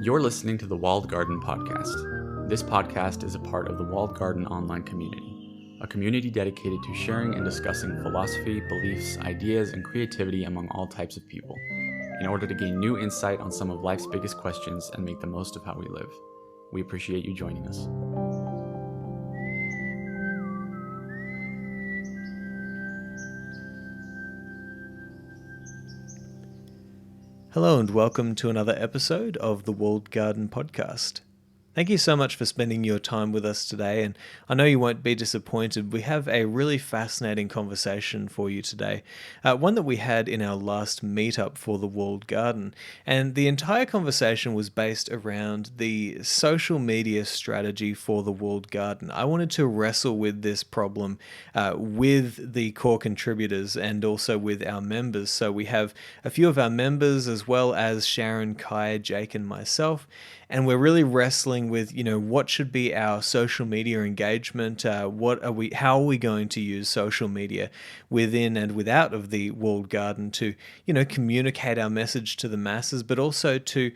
You're listening to the Walled Garden Podcast. This podcast is a part of the Walled Garden online community, a community dedicated to sharing and discussing philosophy, beliefs, ideas, and creativity among all types of people, in order to gain new insight on some of life's biggest questions and make the most of how we live. We appreciate you joining us. Hello and welcome to another episode of the Walled Garden Podcast. Thank you so much for spending your time with us today, and I know you won't be disappointed. We have a really fascinating conversation for you today, one that we had in our last meetup for the Walled Garden, and the entire conversation was based around the social media strategy for the Walled Garden. I wanted to wrestle with this problem with the core contributors and also with our members. So we have a few of our members as well as Sharon, Kai, Jake, and myself. And we're really wrestling with, what should be our social media engagement? How are we going to use social media within and without of the Walled Garden to, communicate our message to the masses, but also to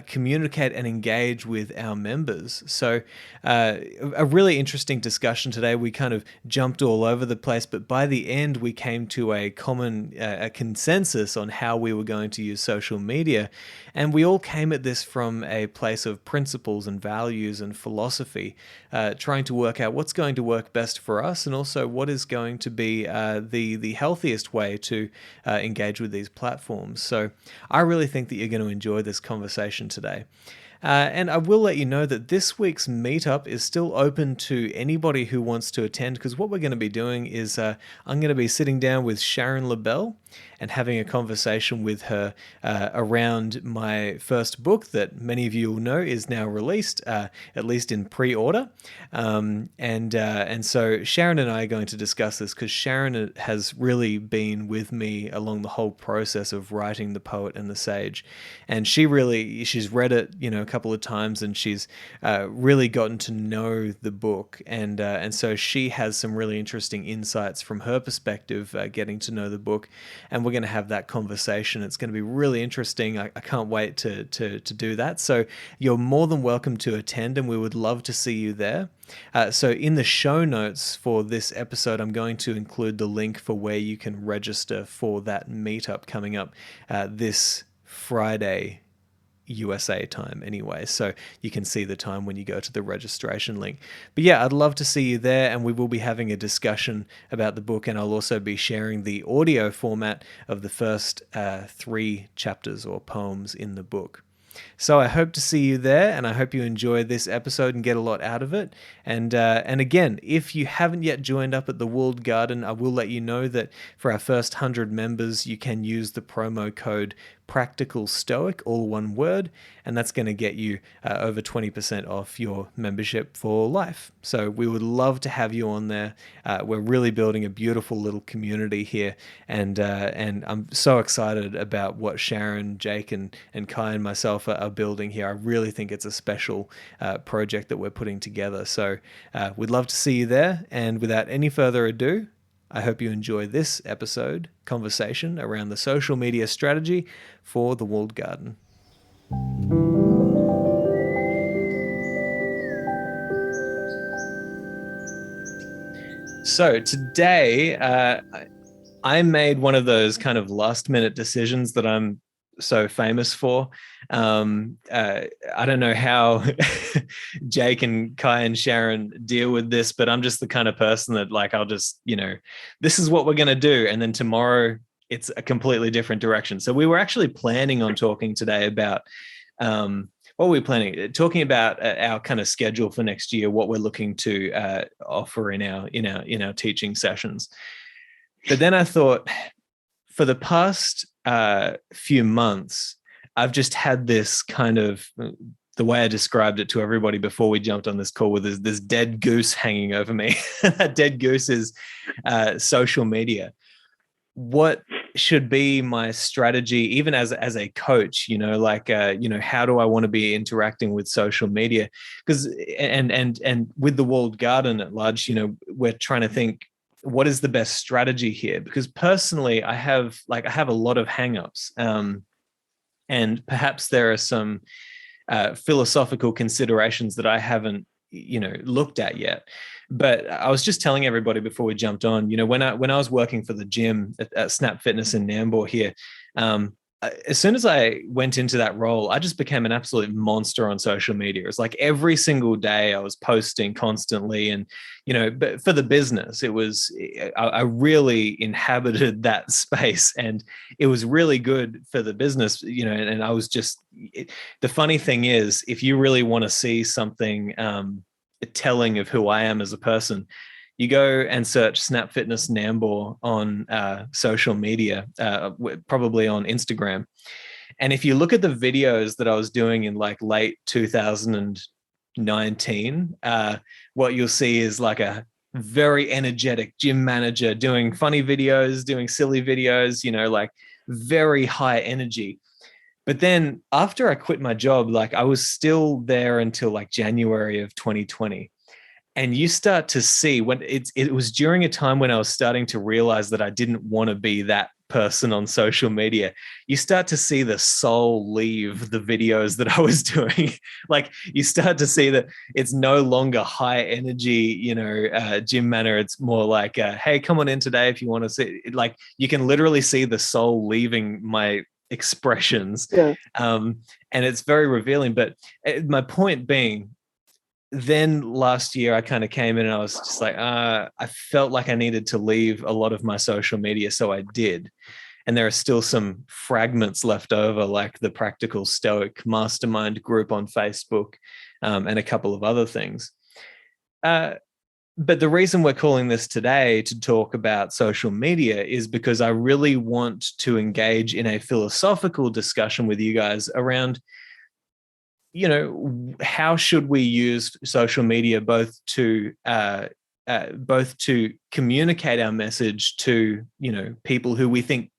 communicate and engage with our members. So a really interesting discussion today. We kind of jumped all over the place, but by the end, we came to a common a consensus on how we were going to use social media. And we all came at this from a place of principles and values and philosophy, trying to work out what's going to work best for us and also what is going to be the healthiest way to engage with these platforms. So I really think that you're going to enjoy this conversation today. And I will let you know that this week's meetup is still open to anybody who wants to attend, because what we're going to be doing is I'm going to be sitting down with Sharon LaBelle and having a conversation with her around my first book that many of you will know is now released, at least in pre-order. And so Sharon and I are going to discuss this because Sharon has really been with me along the whole process of writing The Poet and the Sage. And she's read it, a couple of times, and she's really gotten to know the book. And so she has some really interesting insights from her perspective, getting to know the book. And we're going to have that conversation. It's going to be really interesting. I can't wait to do that. So you're more than welcome to attend, and we would love to see you there. So in the show notes for this episode, I'm going to include the link for where you can register for that meetup coming up this Friday, USA time anyway, so you can see the time when you go to the registration link. But yeah, I'd love to see you there, and we will be having a discussion about the book, and I'll also be sharing the audio format of the first 3 chapters or poems in the book. So I hope to see you there, and I hope you enjoy this episode and get a lot out of it. And again, if you haven't yet joined up at the Walled Garden, I will let you know that for our first 100 members, you can use the promo code Practical Stoic, all one word, and that's going to get you over 20% off your membership for life. So we would love to have you on there. We're really building a beautiful little community here, and I'm so excited about what Sharon, Jake, and Kai and myself are building here. I really think it's a special project that we're putting together. So we'd love to see you there, and without any further ado, I hope you enjoy this episode conversation around the social media strategy for the Walled Garden. So today, I made one of those kind of last-minute decisions that I'm so famous for. I don't know how Jake and Kai and Sharon deal with this, but I'm just the kind of person that I'll just, this is what we're going to do. And then tomorrow it's a completely different direction. So we were actually planning on talking today about, what were we planning? Talking about our kind of schedule for next year, what we're looking to offer in our teaching sessions. But then I thought, for the past few months, I've just had this kind of, the way I described it to everybody before we jumped on this call, with this dead goose hanging over me. That dead goose is social media. What should be my strategy, even as a coach, how do I want to be interacting with social media? Because and with the Walled Garden at large, we're trying to think, what is the best strategy here? Because personally, I have a lot of hangups, and perhaps there are some philosophical considerations that I haven't, looked at yet. But I was just telling everybody before we jumped on, when I was working for the gym at Snap Fitness in Nambour here, as soon as I went into that role, I just became an absolute monster on social media. It's like every single day I was posting constantly, and but for the business, it was I really inhabited that space, and it was really good for the business. And I was just the funny thing is, if you really want to see something telling of who I am as a person, you go and search Snap Fitness Nambour on social media, probably on Instagram. And if you look at the videos that I was doing in like late 2019, what you'll see is like a very energetic gym manager doing funny videos, doing silly videos, like very high energy. But then after I quit my job, like I was still there until like January of 2020. And you start to see when it was during a time when I was starting to realize that I didn't want to be that person on social media. You start to see the soul leave the videos that I was doing. Like you start to see that it's no longer high energy, gym manner. It's more like, hey, come on in today if you want to see. Like you can literally see the soul leaving my expressions. Yeah. And it's very revealing. But my point being, then last year I kind of came in and I was just like, I felt like I needed to leave a lot of my social media. So I did. And there are still some fragments left over, like the Practical Stoic Mastermind group on Facebook, and a couple of other things. But the reason we're calling this today to talk about social media is because I really want to engage in a philosophical discussion with you guys around, how should we use social media both to communicate our message to, people who we think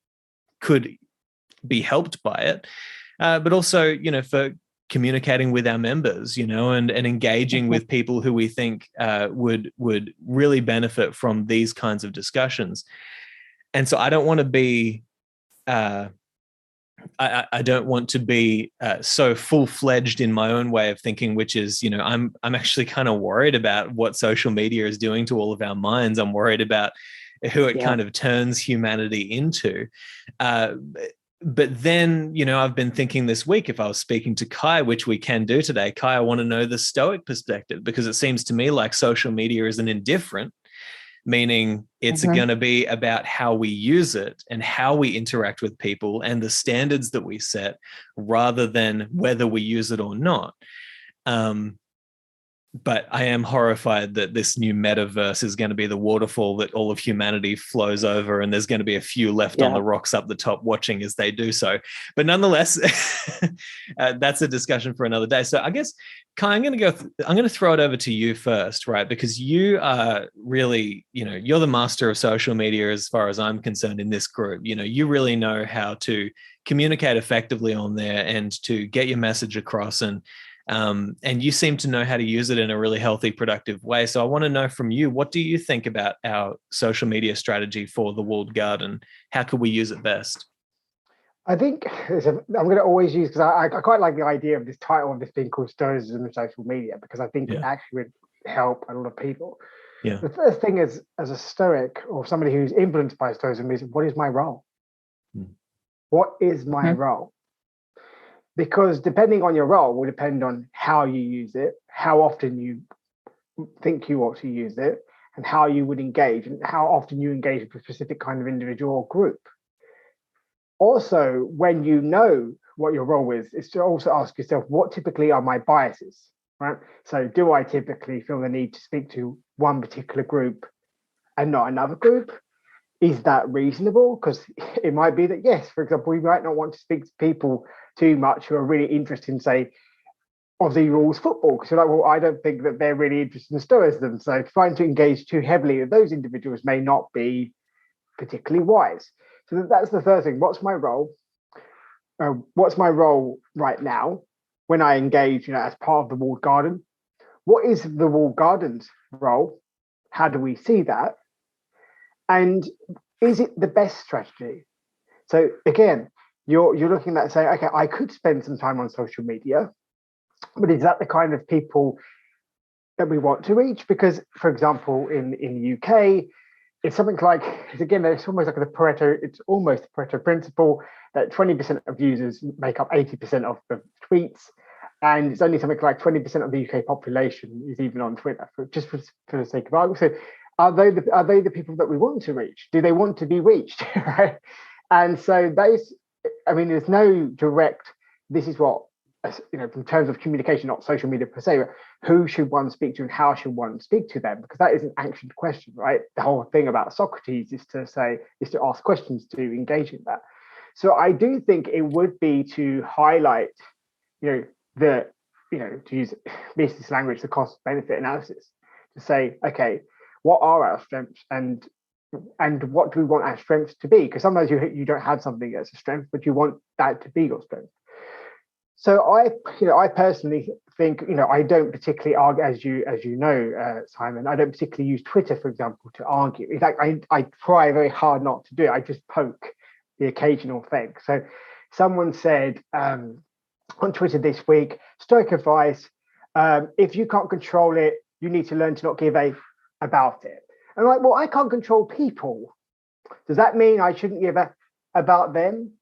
could be helped by it, but also, for communicating with our members, and engaging with people who we think would really benefit from these kinds of discussions. And so I don't want to be I don't want to be so full-fledged in my own way of thinking, which is, I'm actually kind of worried about what social media is doing to all of our minds. I'm worried about who it kind of turns humanity into. But then, I've been thinking this week, if I was speaking to Kai, which we can do today, Kai, I want to know the Stoic perspective, because it seems to me like social media is an indifferent, meaning it's going to be about how we use it and how we interact with people and the standards that we set, rather than whether we use it or not. But I am horrified that this new metaverse is going to be the waterfall that all of humanity flows over, and there's going to be a few left on the rocks up the top watching as they do so. But nonetheless, that's a discussion for another day. So I guess, Kai, I'm going to throw it over to you first, right? Because you are really, you're the master of social media as far as I'm concerned in this group. You really know how to communicate effectively on there and to get your message across, and you seem to know how to use it in a really healthy, productive way. So I want to know from you, what do you think about our social media strategy for the Walled Garden? How could we use it best? I think I'm going to always use, because I quite like the idea of this title of this being called Stoicism and Social Media, because I think it actually would help a lot of people. Yeah. The first thing is, as a Stoic or somebody who's influenced by Stoicism, is what is my role? What is my role? Because depending on your role will depend on how you use it, how often you think you ought to use it, and how you would engage, and how often you engage with a specific kind of individual or group. Also, when you know what your role is to also ask yourself, what typically are my biases, right? So do I typically feel the need to speak to one particular group and not another group? Is that reasonable? Because it might be that, yes, for example, we might not want to speak to people too much who are really interested in, say, Aussie rules football, because you're like, well, I don't think that they're really interested in Stoicism. So trying to engage too heavily with those individuals may not be particularly wise. So that's the first thing. What's my role? What's my role right now when I engage, as part of the Walled Garden? What is the Walled Garden's role? How do we see that? And is it the best strategy? So again, you're looking at saying, okay, I could spend some time on social media. But is that the kind of people that we want to reach? Because, for example, in the UK, it's something like, again, it's almost like it's almost the Pareto principle that 20% of users make up 80% of the tweets. And it's only something like 20% of the UK population is even on Twitter, for the sake of argument. So are they the people that we want to reach? Do they want to be reached? Right? And so there's no direct, this is what, in terms of communication, not social media per se, but who should one speak to and how should one speak to them? Because that is an ancient question, right? The whole thing about Socrates is to ask questions, to engage in that. So I do think it would be to highlight, to use business language, the cost benefit analysis, to say, okay, what are our strengths and what do we want our strengths to be? Because sometimes you don't have something as a strength, but you want that to be your strength. So I personally think, I don't particularly argue, as you know, Simon, I don't particularly use Twitter, for example, to argue. In fact, I try very hard not to do it. I just poke the occasional thing. So someone said on Twitter this week, Stoic advice, if you can't control it, you need to learn to not give a about it. And I'm like, well, I can't control people. Does that mean I shouldn't give a about them?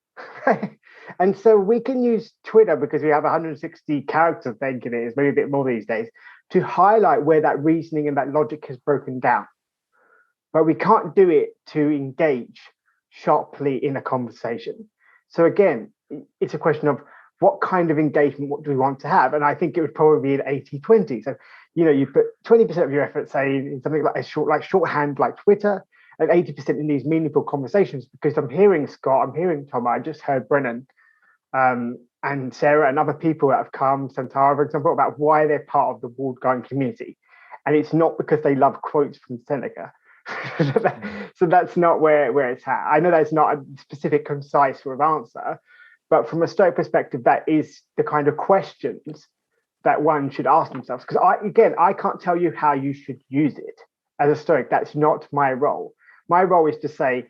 And so we can use Twitter, because we have 160 characters, I think it is, maybe a bit more these days, to highlight where that reasoning and that logic has broken down. But we can't do it to engage sharply in a conversation. So again, it's a question of what kind of engagement, what do we want to have? And I think it would probably be an 80-20. So, you put 20% of your effort, say, in something like shorthand, like Twitter, and 80% in these meaningful conversations, because I'm hearing Scott, I'm hearing Tom, I just heard Brennan, and Sarah and other people that have come, Santara, for example, about why they're part of the walled garden community. And it's not because they love quotes from Seneca. So that's not where it's at. I know that's not a specific, concise sort of answer, but from a Stoic perspective, that is the kind of questions that one should ask themselves. Because I can't tell you how you should use it as a Stoic. That's not my role. My role is to say,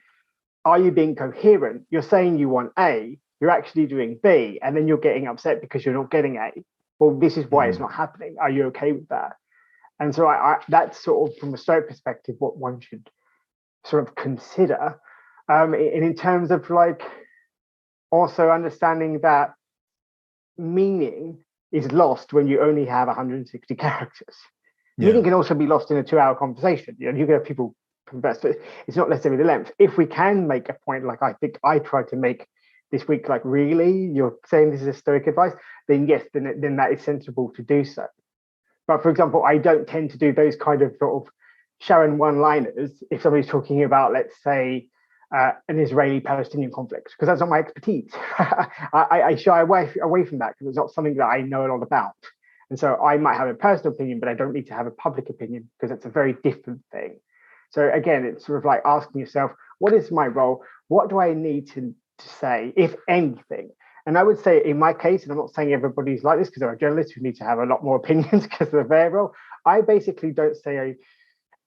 are you being coherent? You're saying you want A, you're actually doing B, and then you're getting upset because you're not getting A. Well, this is why it's not happening. Are you okay with that? And so that's sort of, from a Stoic perspective, what one should sort of consider. In terms of also understanding that meaning is lost when you only have 160 characters. Yeah. Meaning can also be lost in a 2-hour conversation. You can have people converse, but it's not necessarily the length. If we can make a point, like I think I tried to make this week, like, really, you're saying this is a Stoic advice, then yes, then that is sensible to do so. But for example, I don't tend to do those kind of sort of Sharon one-liners if somebody's talking about, let's say, an Israeli-Palestinian conflict, because that's not my expertise. I shy away from that because it's not something that I know a lot about. And so I might have a personal opinion, but I don't need to have a public opinion, because that's a very different thing. So again, it's sort of like asking yourself, what is my role? What do I need to say, if anything? And I would say in my case, and I'm not saying everybody's like this, because there are journalists who need to have a lot more opinions because of their role, I basically don't say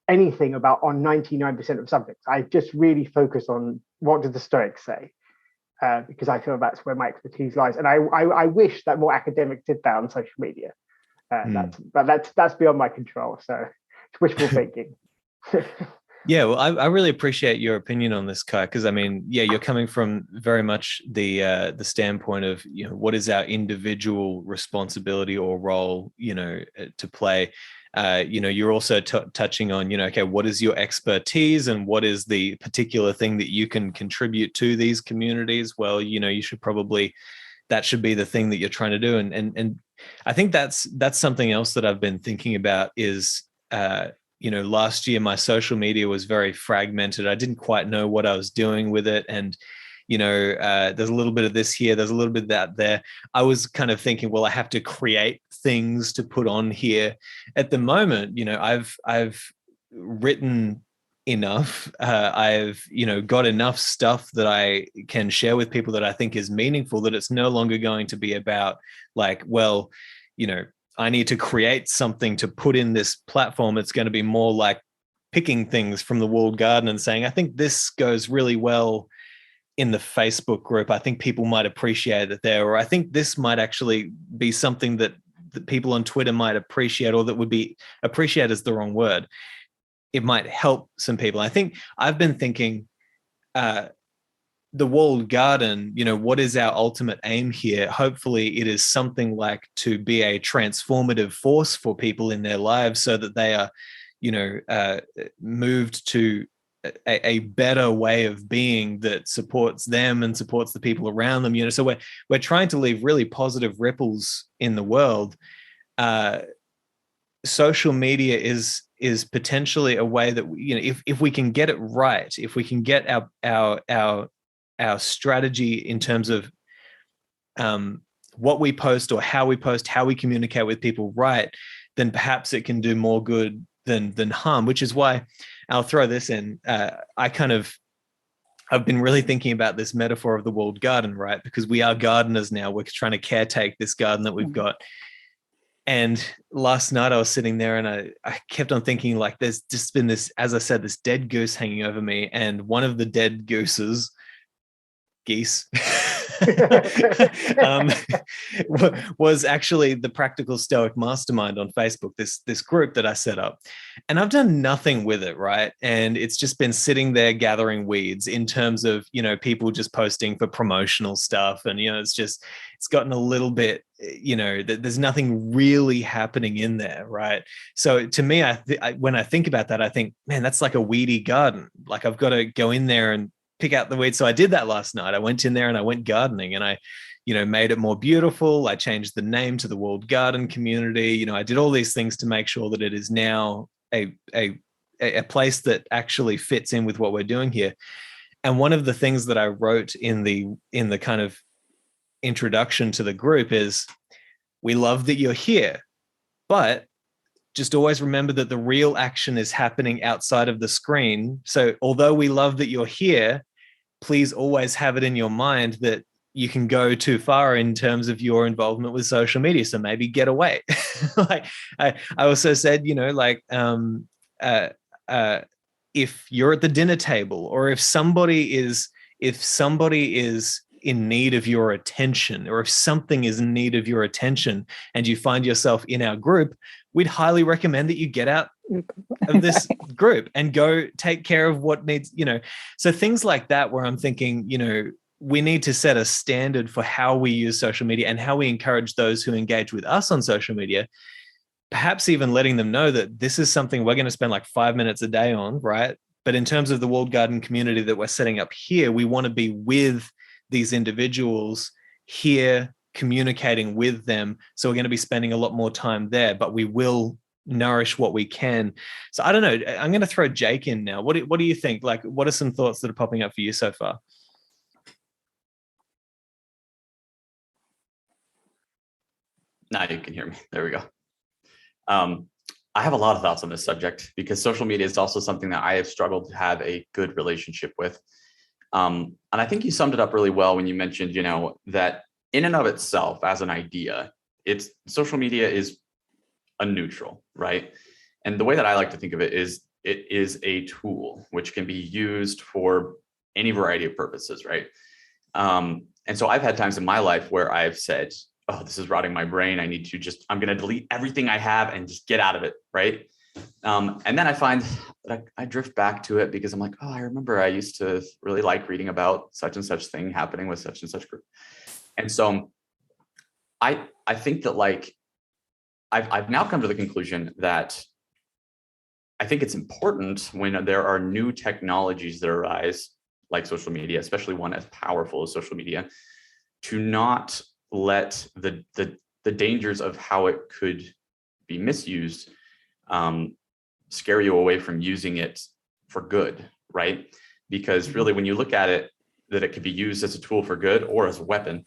anything about on 99% of subjects. I just really focus on what do the Stoics say, because I feel that's where my expertise lies. And I wish that more academics did that on social media. But that's beyond my control. So it's wishful thinking. Yeah, well, I really appreciate your opinion on this, Kai, because I mean, yeah, you're coming from very much the standpoint of, what is our individual responsibility or role, to play. You're also touching on, okay, what is your expertise and what is the particular thing that you can contribute to these communities? Well, you should probably, that should be the thing that you're trying to do. And I think that's something else that I've been thinking about is, last year my social media was very fragmented. I didn't quite know what I was doing with it. And, there's a little bit of this here, there's a little bit of that there. I was kind of thinking, well, I have to create things to put on here. At the moment, I've written enough. I've, got enough stuff that I can share with people that I think is meaningful, that it's no longer going to be about like, well, I need to create something to put in this platform. It's going to be more like picking things from the walled garden and saying, I think this goes really well in the Facebook group. I think people might appreciate it there. Or I think this might actually be something that that people on Twitter might appreciate, or that would be appreciate is the wrong word. It might help some people. I think I've been thinking, the walled garden, what is our ultimate aim here? Hopefully it is something like to be a transformative force for people in their lives, so that they are, moved to a better way of being that supports them and supports the people around them. So we're trying to leave really positive ripples in the world. Social media is potentially a way that if we can get it right, if we can get our strategy in terms of what we post or how we post, how we communicate with people right, then perhaps it can do more good than harm, which is why I'll throw this in. I've been really thinking about this metaphor of the walled garden, right? Because we are gardeners now. We're trying to caretake this garden that we've got. And last night I was sitting there and I kept on thinking, like, there's just been this, as I said, this dead goose hanging over me. And one of the dead geese was actually the Practical Stoic Mastermind on Facebook, this group that I set up. And I've done nothing with it, right? And it's just been sitting there gathering weeds in terms of, people just posting for promotional stuff. And, it's gotten a little bit, there's nothing really happening in there, right? So to me, when I think about that, I think, man, that's like a weedy garden. Like, I've got to go in there and pick out the weeds. So I did that last night. I went in there and I went gardening, and I, made it more beautiful. I changed the name to the Walled Garden Community. I did all these things to make sure that it is now a place that actually fits in with what we're doing here. And one of the things that I wrote in the kind of introduction to the group is, we love that you're here, but just always remember that the real action is happening outside of the screen. So although we love that you're here, please always have it in your mind that you can go too far in terms of your involvement with social media. So maybe get away. Like I also said, if you're at the dinner table, or if somebody is in need of your attention, or if something is in need of your attention and you find yourself in our group, we'd highly recommend that you get out of this group and go take care of what needs, so things like that, where I'm thinking, we need to set a standard for how we use social media and how we encourage those who engage with us on social media, perhaps even letting them know that this is something we're going to spend like 5 minutes a day on, right? But in terms of the walled garden community that we're setting up here, we want to be with these individuals here, communicating with them. So we're going to be spending a lot more time there, but we will nourish what we can. So I don't know. I'm going to throw Jake in now. What do you think? Like, what are some thoughts that are popping up for you so far? Now you can hear me. There we go. I have a lot of thoughts on this subject, because social media is also something that I have struggled to have a good relationship with. And I think you summed it up really well when you mentioned, that in and of itself, as an idea, social media is a neutral, right? And the way that I like to think of it is a tool which can be used for any variety of purposes, right? And so I've had times in my life where I've said, oh, this is rotting my brain. I'm going to delete everything I have and just get out of it, right? And then I find that I drift back to it, because I'm like, oh, I remember I used to really like reading about such and such thing happening with such and such group. And so I think that, like, I've now come to the conclusion that I think it's important when there are new technologies that arise, like social media, especially one as powerful as social media, to not let the dangers of how it could be misused scare you away from using it for good, right? Because really, when you look at it, that it could be used as a tool for good or as a weapon,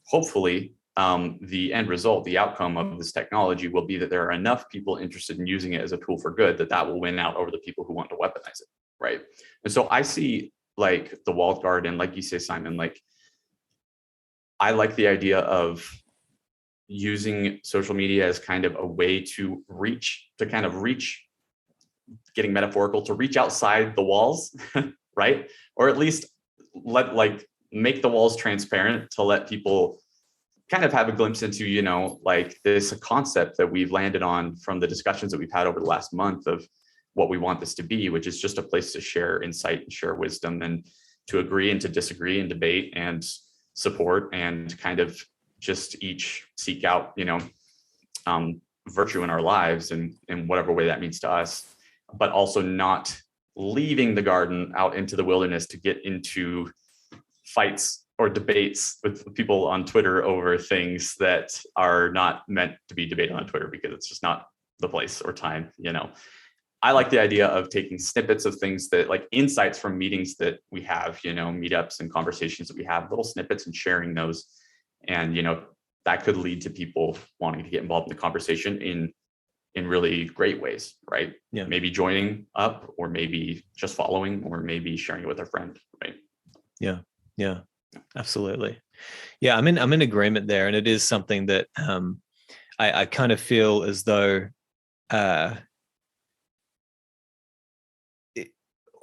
hopefully the end result, the outcome of this technology will be that there are enough people interested in using it as a tool for good that will win out over the people who want to weaponize it, right? And so I see, like, the walled garden, like you say, Simon, like, I like the idea of using social media as kind of a way to reach, getting metaphorical, to reach outside the walls, right? Or at least make the walls transparent to let people kind of have a glimpse into, like this concept that we've landed on from the discussions that we've had over the last month of what we want this to be, which is just a place to share insight and share wisdom and to agree and to disagree and debate and support and kind of just each seek out, virtue in our lives and in whatever way that means to us, but also not leaving the garden out into the wilderness to get into fights or debates with people on Twitter over things that are not meant to be debated on Twitter because it's just not the place or time. I like the idea of taking snippets of things that, like, insights from meetings that we have, meetups and conversations that we have, little snippets, and sharing those. And, that could lead to people wanting to get involved in the conversation in really great ways, right? Yeah. Maybe joining up, or maybe just following, or maybe sharing it with a friend, right? Yeah, absolutely. Yeah, I'm in agreement there, and it is something that I kind of feel as though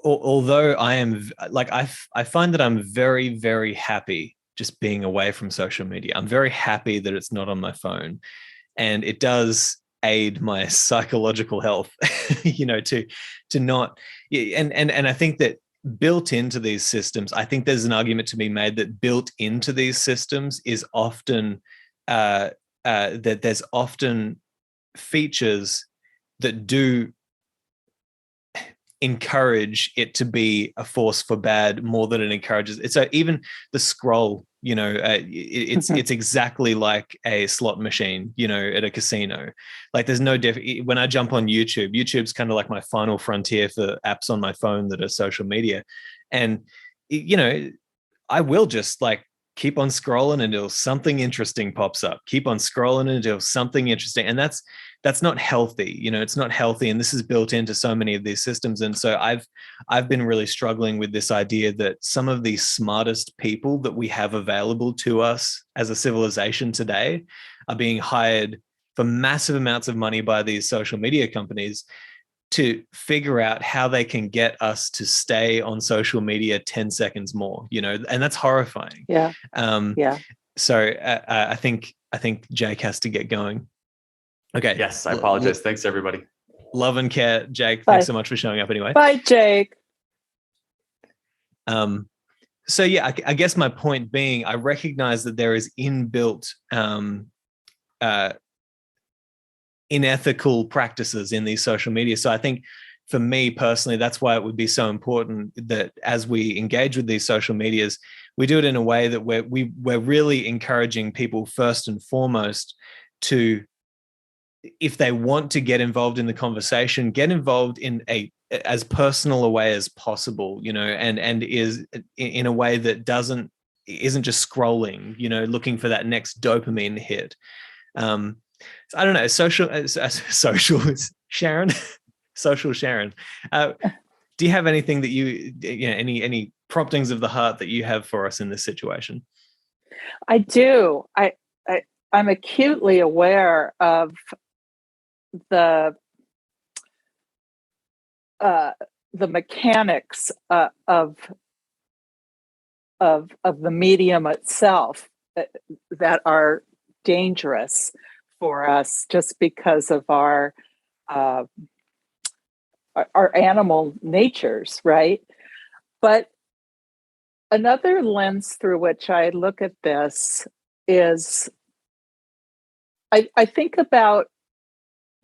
although I am like I find that I'm very, very happy just being away from social media. I'm very happy that it's not on my phone, and it does aid my psychological health, to not, and I think that built into these systems, I think there's an argument to be made that built into these systems is often that there's often features that do encourage it to be a force for bad more than it encourages it. So even the scroll, it's exactly like a slot machine, at a casino. Like, there's no when I jump on YouTube's kind of like my final frontier for apps on my phone that are social media. And, I will just like keep on scrolling until something interesting pops up, keep on scrolling until something interesting. And that's not healthy. It's not healthy. And this is built into so many of these systems. And so I've been really struggling with this idea that some of the smartest people that we have available to us as a civilization today are being hired for massive amounts of money by these social media companies to figure out how they can get us to stay on social media 10 seconds more, and that's horrifying. Yeah. So I think Jake has to get going. Okay. Yes, I apologize. Thanks, everybody. Love and care, Jake. Bye. Thanks so much for showing up anyway. Bye, Jake. So yeah, I guess my point being, I recognize that there is inbuilt unethical practices in these social media. So I think for me personally, that's why it would be so important that as we engage with these social medias, we do it in a way that we're really encouraging people first and foremost to, if they want to get involved in the conversation, get involved in as personal a way as possible, and is in a way that isn't just scrolling, looking for that next dopamine hit. I don't know, social Sharon, social Sharon. Do you have anything that any promptings of the heart that you have for us in this situation? I do. I'm acutely aware of the mechanics of the medium itself that are dangerous for us just because of our animal natures, right? But another lens through which I look at this is I think about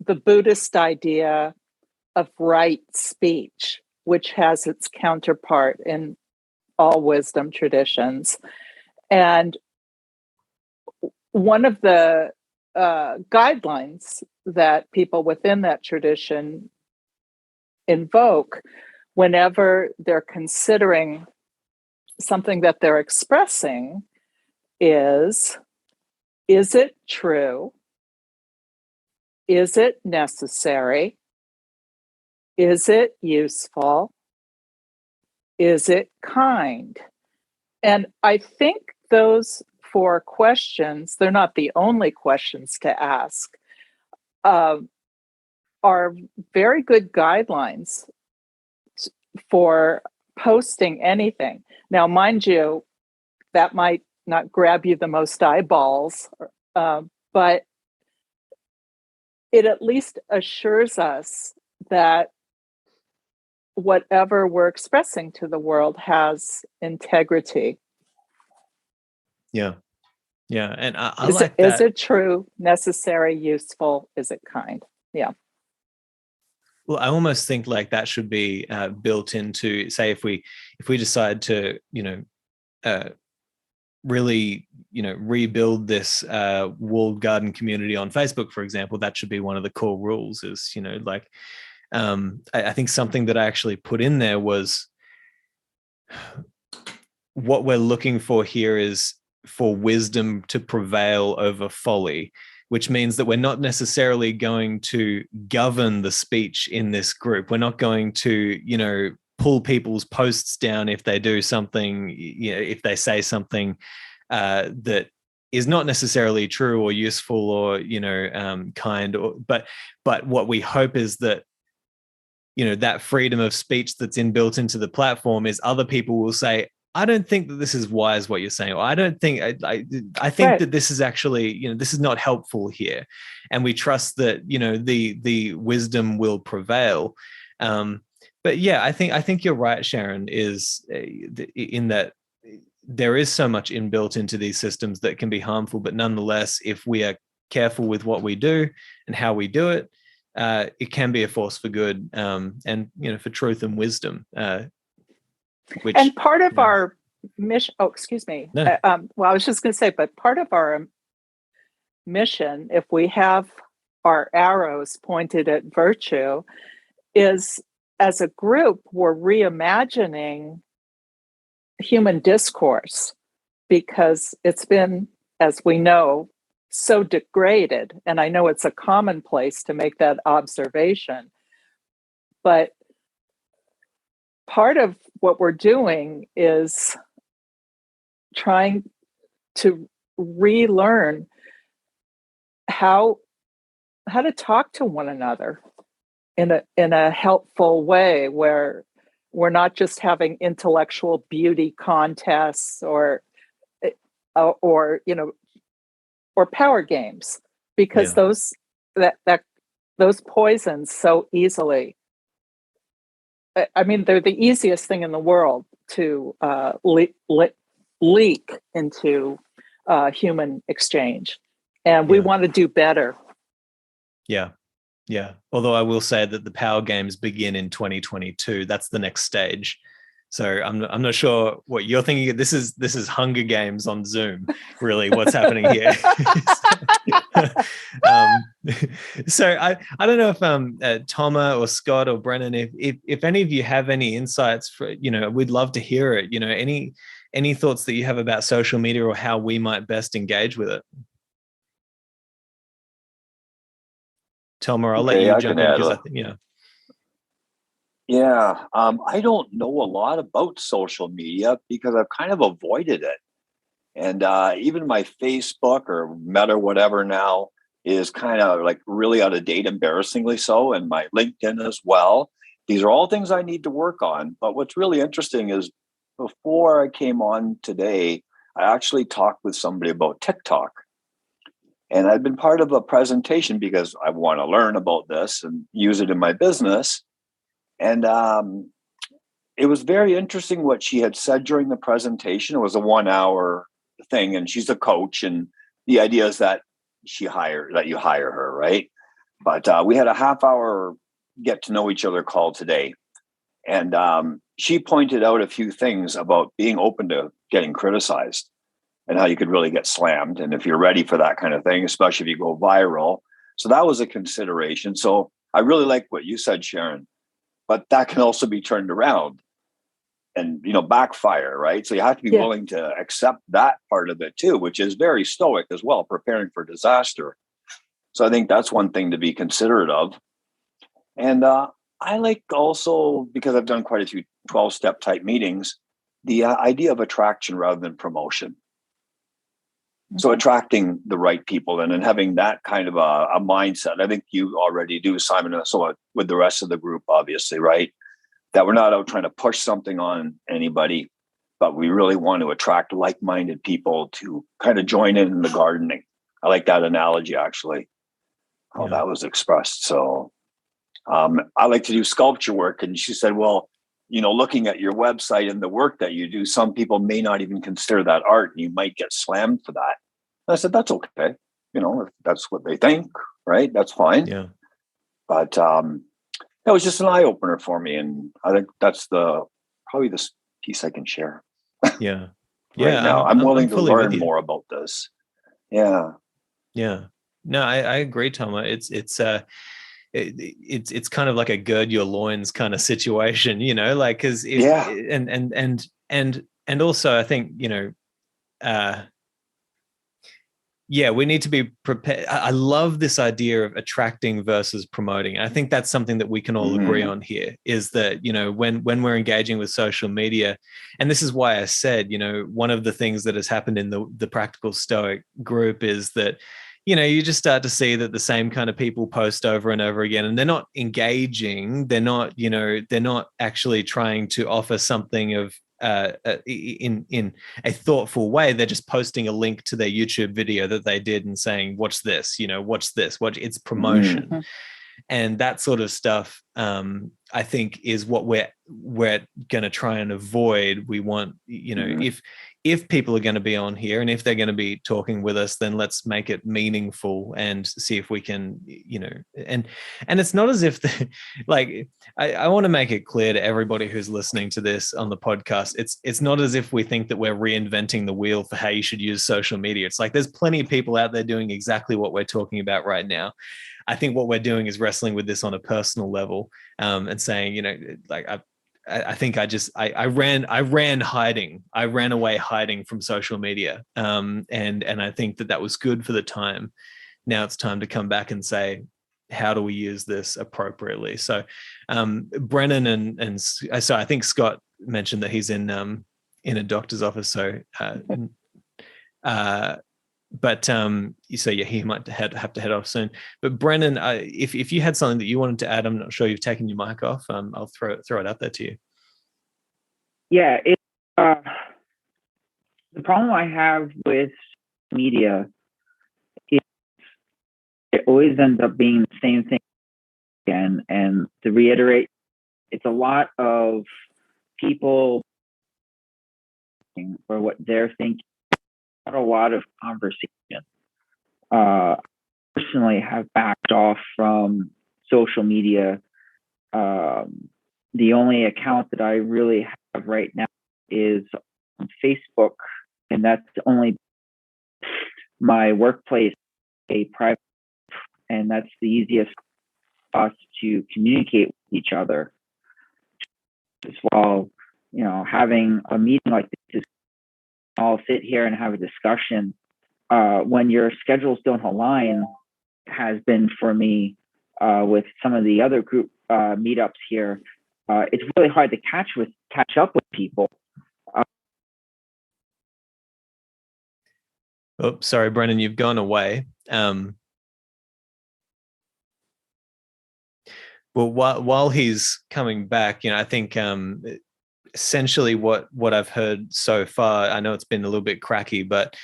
the Buddhist idea of right speech, which has its counterpart in all wisdom traditions. And one of the guidelines that people within that tradition invoke whenever they're considering something that they're expressing is it true? Is it necessary? Is it useful? Is it kind? And I think those 4 questions, they're not the only questions to ask, are very good guidelines for posting anything. Now, mind you, that might not grab you the most eyeballs, but it at least assures us that whatever we're expressing to the world has integrity. Yeah. Yeah. And I Is like it, that. Is it true, necessary, useful? Is it kind? Yeah. Well, I almost think like that should be built into, say, if we decide to, really, rebuild this walled garden community on Facebook, for example, that should be one of the core rules. Is I think something that I actually put in there was what we're looking for here is for wisdom to prevail over folly, which means that we're not necessarily going to govern the speech in this group. We're not going to, pull people's posts down if they do something, if they say something that is not necessarily true or useful or, kind. But what we hope is that, that freedom of speech that's inbuilt into the platform is other people will say, I don't think that this is wise what you're saying. Or I don't think, I think Right. that this is actually, this is not helpful here. And we trust that, the wisdom will prevail. But yeah, I think you're right, Sharon, is in that there is so much inbuilt into these systems that can be harmful, but nonetheless, if we are careful with what we do and how we do it, it can be a force for good, and for truth and wisdom. And part of our mission, excuse me. No. Well, I was just going to say, but part of our mission, if we have our arrows pointed at virtue, is as a group, we're reimagining human discourse because it's been, as we know, so degraded. And I know it's a commonplace to make that observation. But part of what we're doing is trying to relearn how to talk to one another in a helpful way, where we're not just having intellectual beauty contests or power games, because those poison so easily. I mean, they're the easiest thing in the world to leak into human exchange, and we want to do better. Yeah. Although I will say that the power games begin in 2022. That's the next stage. So I'm not sure what you're thinking. This is Hunger Games on Zoom. Really, what's happening here? So I don't know if Toma or Scott or Brennan, if any of you have any insights for, we'd love to hear it. Any thoughts that you have about social media or how we might best engage with it. Toma, I'll let you jump in because I think, Yeah, I don't know a lot about social media because I've kind of avoided it. And even my Facebook or Meta, whatever now, is kind of like really out of date, embarrassingly so, and my LinkedIn as well. These are all things I need to work on. But what's really interesting is before I came on today, I actually talked with somebody about TikTok. And I'd been part of a presentation because I want to learn about this and use it in my business. And it was very interesting what she had said during the presentation. It was a 1 hour thing, and she's a coach. And the idea is that you hire her, right? But we had a half hour get to know each other call today. And she pointed out a few things about being open to getting criticized and how you could really get slammed. And if you're ready for that kind of thing, especially if you go viral. So that was a consideration. So I really like what you said, Sharon, but that can also be turned around and, backfire, right? So you have to be willing to accept that part of it too, which is very stoic as well, preparing for disaster. So I think that's one thing to be considerate of. And I like also, because I've done quite a few 12-step type meetings, the idea of attraction rather than promotion. So attracting the right people and then having that kind of a mindset. I think you already do, Simon, so with the rest of the group, obviously, right? That we're not out trying to push something on anybody, but we really want to attract like-minded people to kind of join in the gardening. I like that analogy, actually, how that was expressed. So I like to do sculpture work. And she said, well, looking at your website and the work that you do, some people may not even consider that art, and you might get slammed for that. And I said, that's okay. If that's what they think, right? That's fine. Yeah. But that was just an eye opener for me. And I think that's probably the piece I can share. Yeah. Right now. I'm willing to learn more about this. Yeah. Yeah. No, I agree, Tom. It's kind of like a gird your loins kind of situation, like, because and also I think we need to be prepared. I love this idea of attracting versus promoting. I think that's something that we can all agree on here, is that, when we're engaging with social media, and this is why I said, one of the things that has happened in the Practical Stoic group is that, you just start to see that the same kind of people post over and over again, and they're not engaging. They're not actually trying to offer something of in a thoughtful way. They're just posting a link to their YouTube video that they did and saying, watch this, watch this, it's promotion. Mm-hmm. And that sort of stuff, I think, is what we're going to try and avoid. We want, if people are going to be on here and if they're going to be talking with us, then let's make it meaningful and see if we can, and it's not as if I want to make it clear to everybody who's listening to this on the podcast. It's not as if we think that we're reinventing the wheel for how you should use social media. It's like, there's plenty of people out there doing exactly what we're talking about right now. I think what we're doing is wrestling with this on a personal level, and saying, I think I ran away hiding from social media. And I think that was good for the time. Now it's time to come back and say, how do we use this appropriately? So Brennan and so I think Scott mentioned that he's in a doctor's office. So he might have to head off soon. But Brennan, if you had something that you wanted to add, I'm not sure you've taken your mic off. I'll throw it out there to you. Yeah, the problem I have with media is it always ends up being the same thing again. And to reiterate, it's a lot of people or what they're thinking. Not a lot of conversation. Personally have backed off from social media. The only account that I really have right now is on Facebook, and that's only my workplace, a private, and that's the easiest for us to communicate with each other. As well, having a meeting like this is all sit here and have a discussion when your schedules don't align has been for me with some of the other group meetups here. It's really hard to catch up with people. Oh, sorry, Brennan, you've gone away. Well, while he's coming back, I think essentially what I've heard so far, I know it's been a little bit cracky, but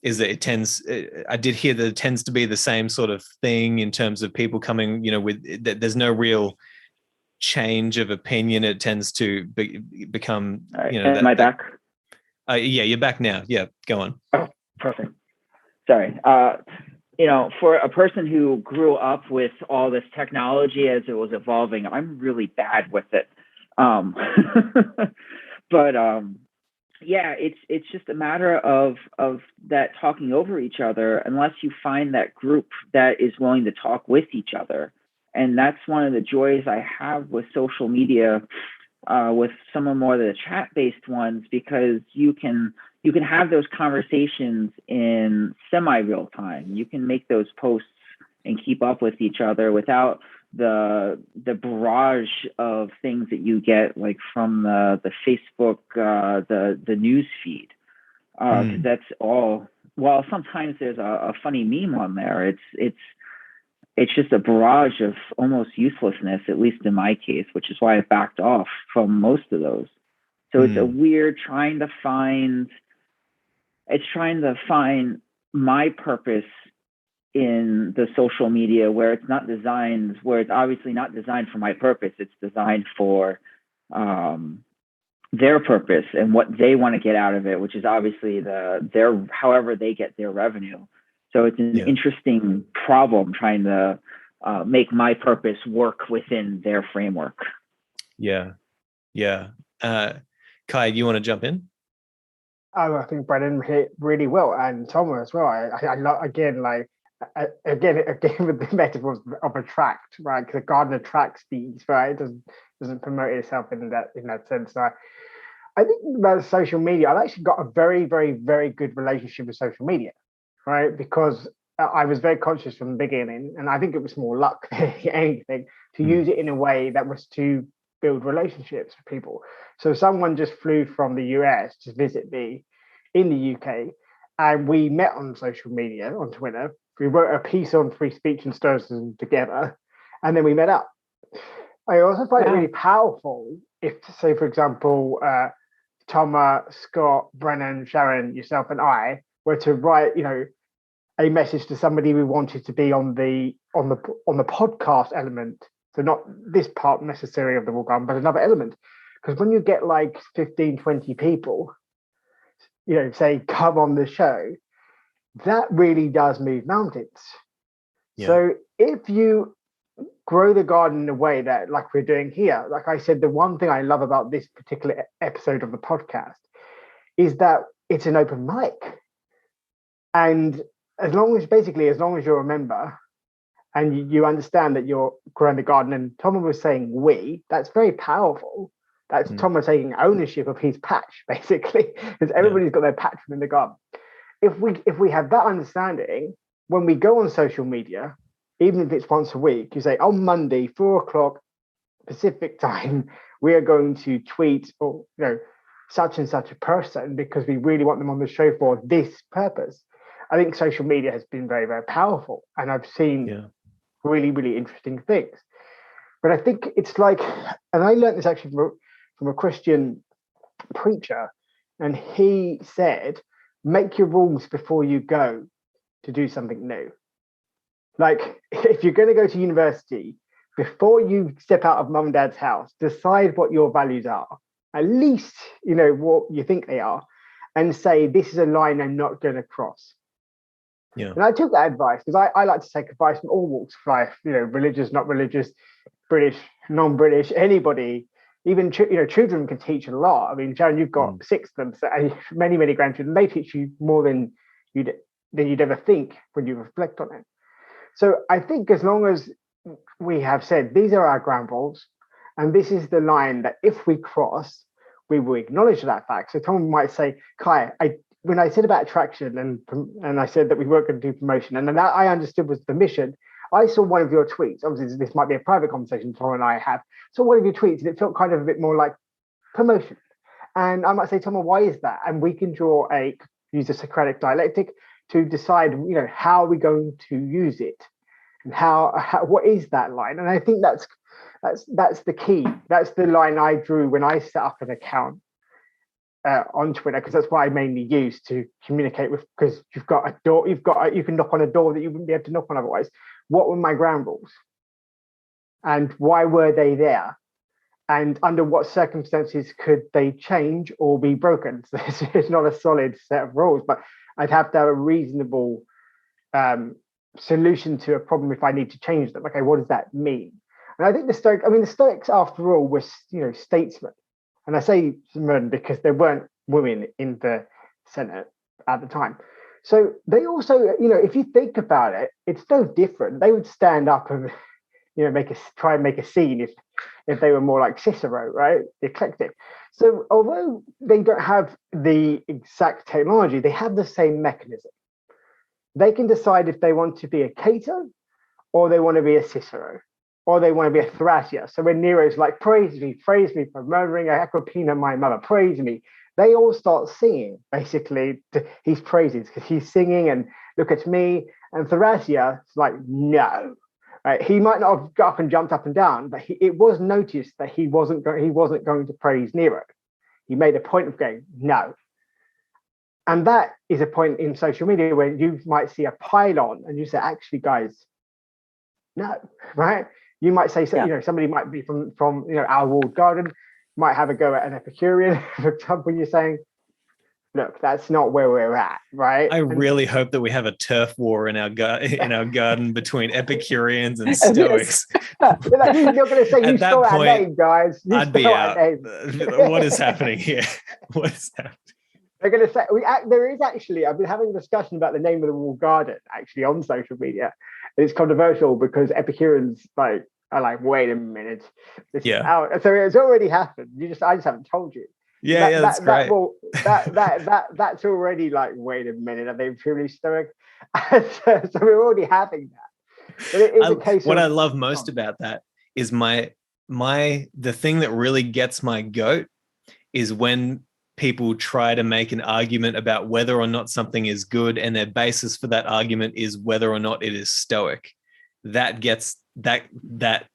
is that I did hear that it tends to be the same sort of thing in terms of people coming, with that there's no real change of opinion. It tends to become, Am I back? Yeah, you're back now. Yeah, go on. Oh, perfect. Sorry. For a person who grew up with all this technology as it was evolving, I'm really bad with it. But it's just a matter of that talking over each other, unless you find that group that is willing to talk with each other. And that's one of the joys I have with social media, with some of more of the chat-based ones, because you can have those conversations in semi-real time. You can make those posts and keep up with each other without the barrage of things that you get like from the Facebook, the news feed. That's all. Well, sometimes there's a funny meme on there. It's just a barrage of almost uselessness, at least in my case, which is why I backed off from most of those. So it's a weird it's trying to find my purpose in the social media where it's obviously not designed for my purpose. It's designed for their purpose and what they want to get out of it, which is obviously however they get their revenue. So it's an interesting problem trying to make my purpose work within their framework. Yeah. Kai, you want to jump in? Oh, I think Brennan hit really well, and Tom as well. I love again with the metaphors of attract, right? Because the garden attracts bees, right? It doesn't promote itself in that sense. So I think about social media, I've actually got a very, very, very good relationship with social media, right? Because I was very conscious from the beginning, and I think it was more luck than anything to use it in a way that was to build relationships with people. So someone just flew from the US to visit me in the UK, and we met on social media, on Twitter. We wrote a piece on free speech and stoicism together, and then we met up. I also find it really powerful if, say, for example, Thomas, Scott, Brennan, Sharon, yourself, and I were to write, a message to somebody we wanted to be on the podcast element. So not this part necessarily of the Walled Garden, but another element. Because when you get like 15, 20 people, say, come on the show, that really does move mountains. Yeah. So if you grow the garden in a way that, like we're doing here, like I said, the one thing I love about this particular episode of the podcast is that it's an open mic. And as long as you're a member and you understand that you're growing the garden, and Thomas was saying that's very powerful. That's Thomas taking ownership of his patch, basically, because everybody's got their patch in the garden. If we have that understanding, when we go on social media, even if it's once a week, you say, on Monday, 4:00 Pacific time, we are going to tweet or such and such a person because we really want them on the show for this purpose. I think social media has been very, very powerful, and I've seen really, really interesting things. But I think it's like, and I learned this actually from a Christian preacher, and he said, make your rules before you go to do something new. Like, if you're going to go to university, before you step out of mum and dad's house, decide what your values are, at least, what you think they are, and say, this is a line I'm not going to cross. Yeah. And I took that advice because I like to take advice from all walks of life, religious, not religious, British, non-British, anybody. Even children can teach a lot. I mean, Sharon, you've got 6 of them, so many, many grandchildren. They teach you more than you'd ever think when you reflect on it. So I think as long as we have said these are our ground rules, and this is the line that if we cross, we will acknowledge that fact. So someone might say, Kai, when I said about attraction and I said that we weren't going to do promotion, and that I understood was the mission, I saw one of your tweets. Obviously, this might be a private conversation Tom and I have. So one of your tweets, and it felt kind of a bit more like promotion. And I might say, Tom, why is that? And we can use a Socratic dialectic to decide, how are we going to use it, and how what is that line? And I think that's the key. That's the line I drew when I set up an account on Twitter, because that's what I mainly use to communicate with. Because you've got a door, you can knock on a door that you wouldn't be able to knock on otherwise. What were my ground rules, and why were they there, and under what circumstances could they change or be broken? So it's not a solid set of rules, but I'd have to have a reasonable solution to a problem if I need to change them. Okay, what does that mean? And I think the Stoics, after all, were statesmen. And I say men because there weren't women in the Senate at the time. So they also, if you think about it, it's no different. They would stand up and, try and make a scene if they were more like Cicero, right? Eclectic. So although they don't have the exact technology, they have the same mechanism. They can decide if they want to be a Cato, or they want to be a Cicero, or they want to be a Thrasea. So when Nero's like, praise me for murdering Agrippina, my mother, praise me, they all start singing, basically, his praises, because he's singing and look at me. And Thrasea is like, no. Right? He might not have got up and jumped up and down, but it was noticed that he wasn't going to praise Nero. He made a point of going, no. And that is a point in social media where you might see a pylon and you say, actually, guys, no, right? You might say, somebody might be from our walled garden, might have a go at an Epicurean, for example, you're saying, look, that's not where we're at, right? I really hope that we have a turf war in our garden between Epicureans and Stoics. You're going to say, you stole our name, guys. I'd be out. What is happening here? What is happening? They're going to say, there is actually, I've been having a discussion about the name of the walled garden actually on social media. And it's controversial because Epicureans are like, wait a minute. This is out. So it's already happened. I just haven't told you. That's great. That's already like, wait a minute, are they purely Stoic? So we're already having that. But it is a case what I love most about that is the thing that really gets my goat is when people try to make an argument about whether or not something is good, and their basis for that argument is whether or not it is Stoic. That gets that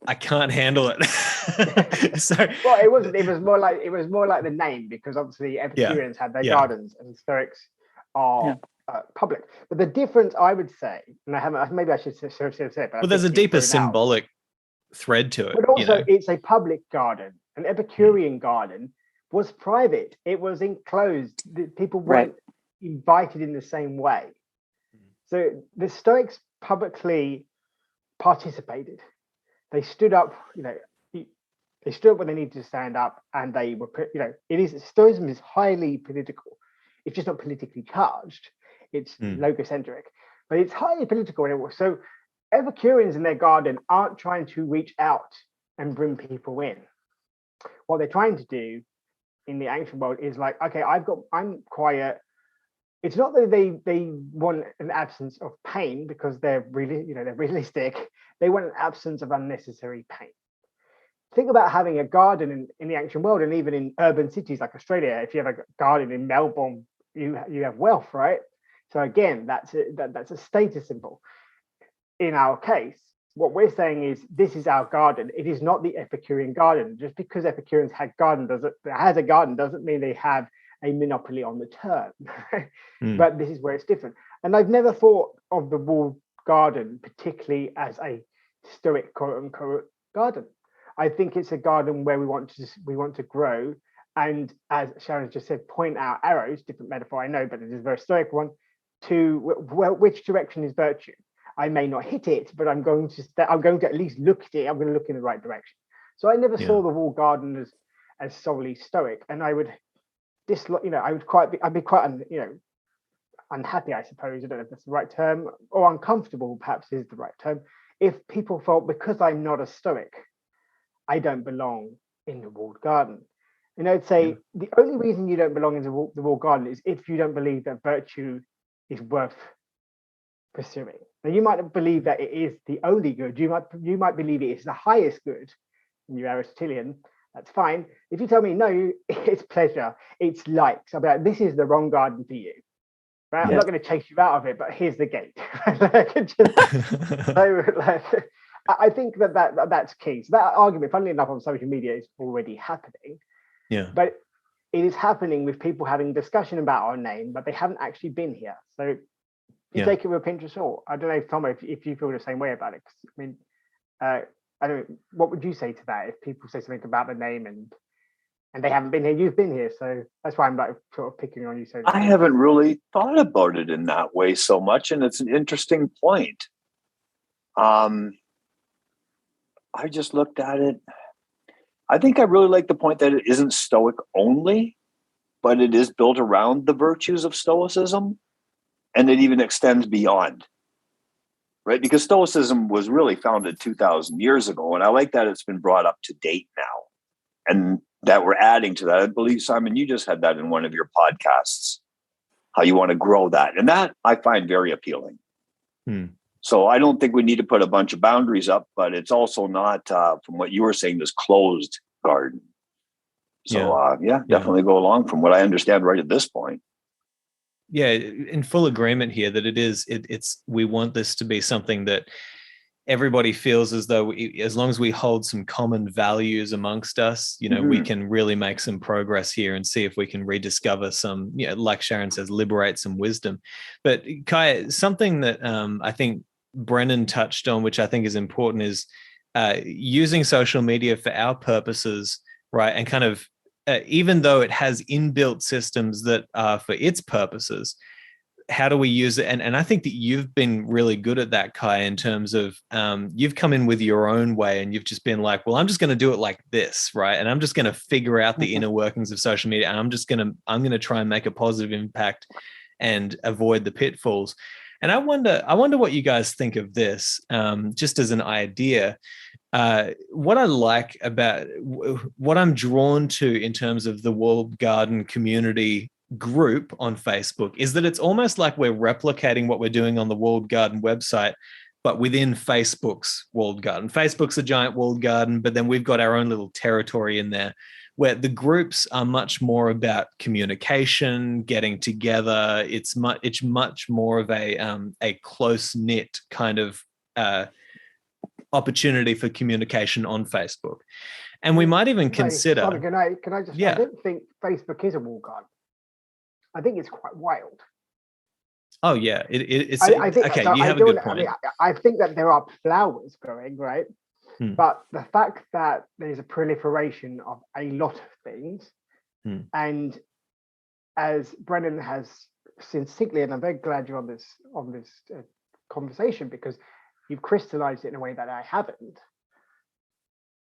I can't handle it. So, well, it wasn't. It was more like the name, because obviously Epicureans had their gardens and Stoics are public. But the difference, I would say, and I haven't. Maybe I should say it. Well, there's a deeper symbolic thread to it. But also, it's a public garden. An Epicurean garden was private. It was enclosed. People weren't invited in the same way. So the Stoics publicly participated. They stood up, they stood up when they needed to stand up, and they were, Stoicism is highly political. It's just not politically charged. It's logocentric, but it's highly political. So Epicureans in their garden aren't trying to reach out and bring people in. What they're trying to do in the ancient world is like, okay, I'm quiet. It's not that they want an absence of pain because they're really, they're realistic. They want an absence of unnecessary pain. Think about having a garden in the ancient world, and even in urban cities like Australia. If you have a garden in Melbourne, you have wealth, right? So again, that's a status symbol. In our case, what we're saying is this is our garden. It is not the Epicurean garden. Just because Epicureans had a garden doesn't mean they have a monopoly on the term. But this is where it's different. And I've never thought of the walled garden particularly as a Stoic quote unquote garden. I think it's a garden where we want to grow, and as Sharon just said, point our arrows, different metaphor I know, but it is a very Stoic one, to which direction is virtue. I may not hit it, but I'm going to at least look at it. I'm going to look in the right direction. So I never saw the walled garden as solely Stoic, and I would dislike, I'd be quite unhappy, I suppose. I don't know if that's the right term, or uncomfortable perhaps is the right term, if people felt because I'm not a Stoic, I don't belong in the walled garden. And I'd say the only reason you don't belong in the walled garden is if you don't believe that virtue is worth pursuing. Now, you might believe that it is the only good. You might believe it is the highest good, and you're Aristotelian. That's fine. If you tell me no, it's pleasure, it's likes. I'll be like, this is the wrong garden for you. Right? I'm not going to chase you out of it, but here's the gate. I think that's key. So that argument, funnily enough, on social media is already happening. Yeah. But it is happening with people having discussion about our name, but they haven't actually been here. So you take it with a pinch of salt. I don't know, Tom, if you feel the same way about it. I mean, I don't. What would you say to that if people say something about the name and they haven't been here? You've been here, so that's why I'm like sort of picking on you. So I haven't really thought about it in that way so much, and it's an interesting point. I just looked at it. I think I really like the point that it isn't Stoic only, but it is built around the virtues of Stoicism, and it even extends beyond. Right? Because Stoicism was really founded 2,000 years ago, and I like that it's been brought up to date now, and that we're adding to that. I believe, Simon, you just had that in one of your podcasts, how you want to grow that. And that I find very appealing. So I don't think we need to put a bunch of boundaries up, but it's also not, from what you were saying, this closed garden. So definitely go along from what I understand right at this point. Yeah, in full agreement here that it's we want this to be something that everybody feels as though as long as we hold some common values amongst us, we can really make some progress here and see if we can rediscover some, like Sharon says, liberate some wisdom. But Kai, something that I think Brennan touched on, which I think is important, is using social media for our purposes, right? And kind of, even though it has inbuilt systems that are for its purposes, how do we use it? And I think that you've been really good at that, Kai, in terms of you've come in with your own way and you've just been like, well, I'm just going to do it like this, right? And I'm just going to figure out the inner workings of social media. And I'm going to try and make a positive impact and avoid the pitfalls. And I wonder what you guys think of this, just as an idea. What I like about what I'm drawn to in terms of the Walled Garden community group on Facebook is that it's almost like we're replicating what we're doing on the Walled Garden website, but within Facebook's Walled Garden. Facebook's a giant walled garden, but then we've got our own little territory in there where the groups are much more about communication, getting together. It's much more of a close-knit kind of opportunity for communication on Facebook. And we might even consider... Sorry, can I just... Yeah. I don't think Facebook is a walled garden. I think it's quite wild. Oh yeah, it's okay. So you have a good point. I think that there are flowers growing, right? But the fact that there's a proliferation of a lot of things, and as Brennan has succinctly, and I'm very glad you're on this conversation because you've crystallized it in a way that I haven't,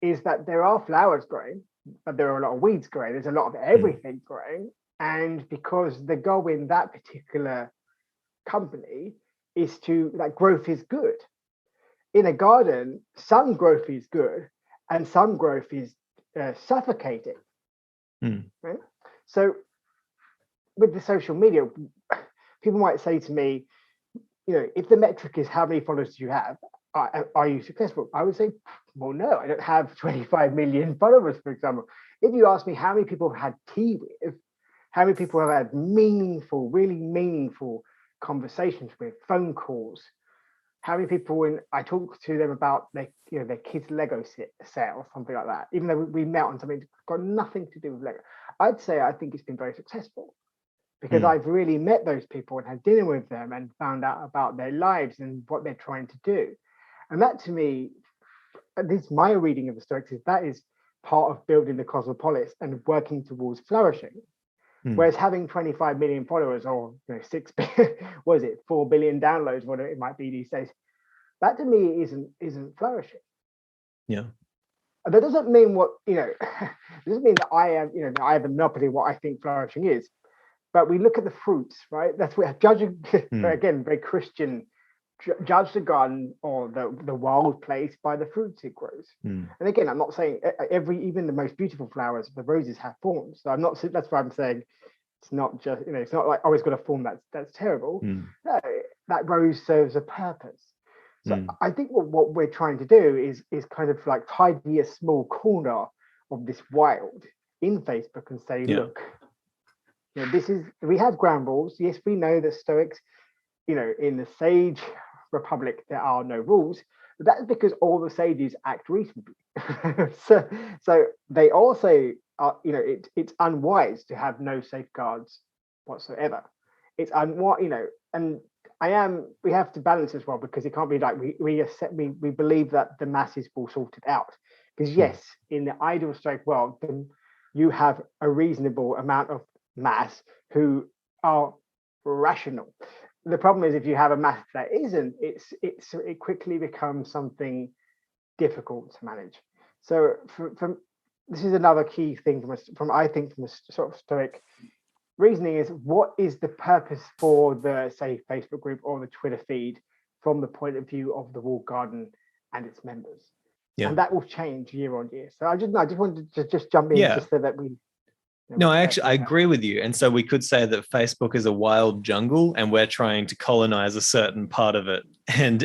is that there are flowers growing, but there are a lot of weeds growing. There's a lot of everything growing. And because the goal in that particular company is that growth is good. In a garden, some growth is good and some growth is suffocating. Right? So with the social media, people might say to me, if the metric is how many followers do you have, are you successful? I would say, well, no, I don't have 25 million followers, for example. If you ask me how many people have had tea with, how many people have had really meaningful conversations with, phone calls? How many people, when I talk to them about their kids' Lego sale or something like that, even though we met on something that's got nothing to do with Lego, I'd say I think it's been very successful because I've really met those people and had dinner with them and found out about their lives and what they're trying to do. And that, to me, at least my reading of the Stoics, is that is part of building the cosmopolis and working towards flourishing. Whereas having 25 million followers or 4 billion downloads, whatever it might be these days, that to me isn't flourishing. Yeah. That doesn't mean doesn't mean that I have a monopoly of what I think flourishing is. But we look at the fruits, right? That's what judging, again, very Christian, judge the garden or the wild place by the fruits it grows. And again, I'm not saying even the most beautiful flowers, the roses have thorns. So that's why I'm saying it's not just, it's not like, it's got a thorn that's terrible. No, that rose serves a purpose. So I think what we're trying to do is kind of like tidy a small corner of this wild in Facebook and say, look, we have ground rules. Yes, we know that Stoics, in the sage republic, there are no rules, but that's because all the sages act reasonably. so they also are, it's unwise to have no safeguards whatsoever. It's unwise, and we have to balance as well, because it can't be like we believe that the masses will sort it out. Because yes, in the ideal Stoic world, then you have a reasonable amount of mass who are rational. The problem is if you have a mass that isn't, it quickly becomes something difficult to manage. So this is another key thing from the sort of Stoic reasoning is, what is the purpose for the, say, Facebook group or the Twitter feed from the point of view of the Walled Garden and its members? Yeah. And that will change year on year. So I just wanted to just jump in just so that we. No, I agree with you. And so we could say that Facebook is a wild jungle and we're trying to colonize a certain part of it. And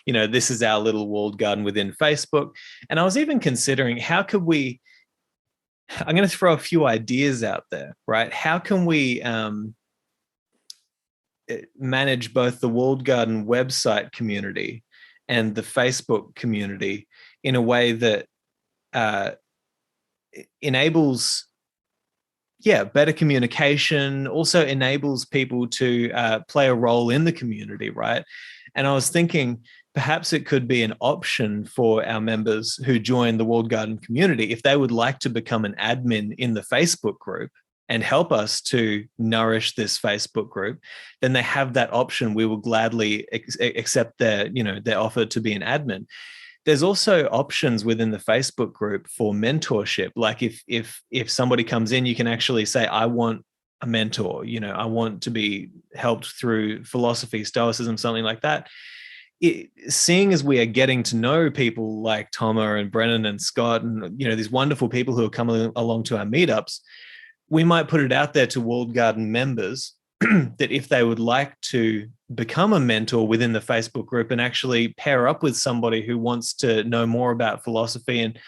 this is our little walled garden within Facebook. And I was even considering, how could we, I'm going to throw a few ideas out there, right? How can we manage both the walled garden website community and the Facebook community in a way that enables better communication, also enables people to play a role in the community, right? And I was thinking perhaps it could be an option for our members who join the Walled Garden community, if they would like to become an admin in the Facebook group and help us to nourish this Facebook group, then they have that option. We will gladly accept their offer to be an admin. There's also options within the Facebook group for mentorship. Like if somebody comes in, you can actually say, I want a mentor, I want to be helped through philosophy, stoicism, something like that. Seeing as we are getting to know people like Toma and Brennan and Scott and these wonderful people who are coming along to our meetups, we might put it out there to Walled Garden members that if they would like to become a mentor within the Facebook group and actually pair up with somebody who wants to know more about philosophy, and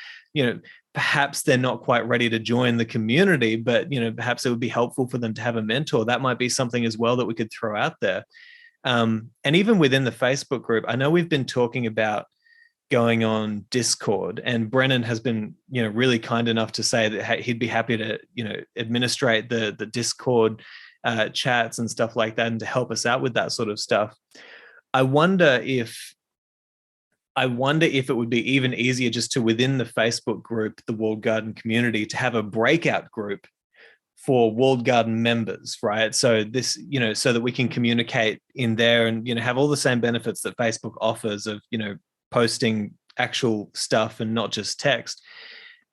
perhaps they're not quite ready to join the community, but perhaps it would be helpful for them to have a mentor. That might be something as well that we could throw out there. And even within the Facebook group, I know we've been talking about going on Discord, and Brennan has been, really kind enough to say that he'd be happy to, administrate the Discord chats and stuff like that, and to help us out with that sort of stuff. I wonder if it would be even easier just to, within the Facebook group, the Walled Garden community, to have a breakout group for Walled Garden members, right? So this, so that we can communicate in there and, have all the same benefits that Facebook offers of, posting actual stuff and not just text.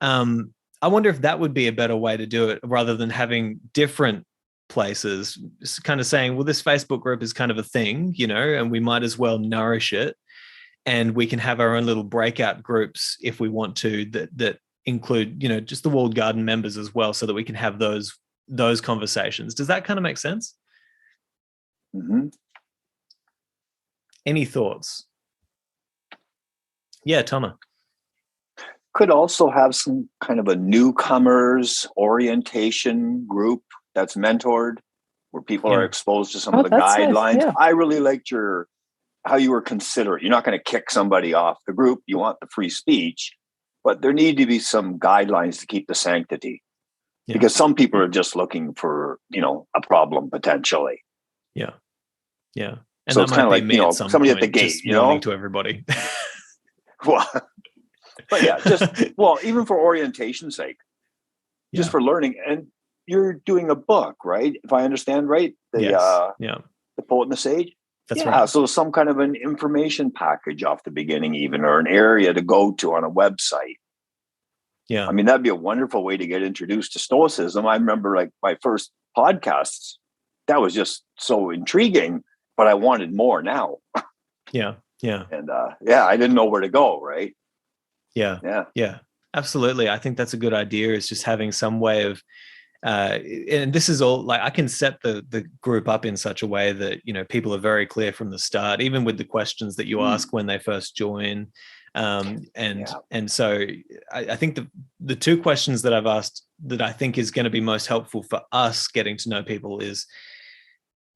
I wonder if that would be a better way to do it, rather than having different places, kind of saying, well, this Facebook group is kind of a thing, and we might as well nourish it. And we can have our own little breakout groups if we want to, that include, just the Walled Garden members as well, so that we can have those conversations. Does that kind of make sense? Mm-hmm. Any thoughts? Yeah, Toma. Could also have some kind of a newcomers orientation group that's mentored, where people are exposed to some of the guidelines. Nice, yeah. I really liked how you were considerate. You're not going to kick somebody off the group. You want the free speech, but there need to be some guidelines to keep the sanctity, because some people are just looking for, a problem potentially. Yeah. Yeah. And so it's kind of like, somebody at the gate, to everybody. Well, but yeah, even for orientation's sake, just for learning. And you're doing a book, right? If I understand right, The Poet and the Sage. That's right. So some kind of an information package off the beginning, even, or an area to go to on a website. Yeah. I mean, that'd be a wonderful way to get introduced to Stoicism. I remember, like, my first podcasts, that was just so intriguing, but I wanted more now. Yeah. Yeah. And I didn't know where to go, right? Yeah. Yeah. Yeah. Absolutely. I think that's a good idea, is just having some way of, and this is all, like, I can set the group up in such a way that, people are very clear from the start, even with the questions that you ask when they first join. And so I think the two questions that I've asked that I think is going to be most helpful for us getting to know people is,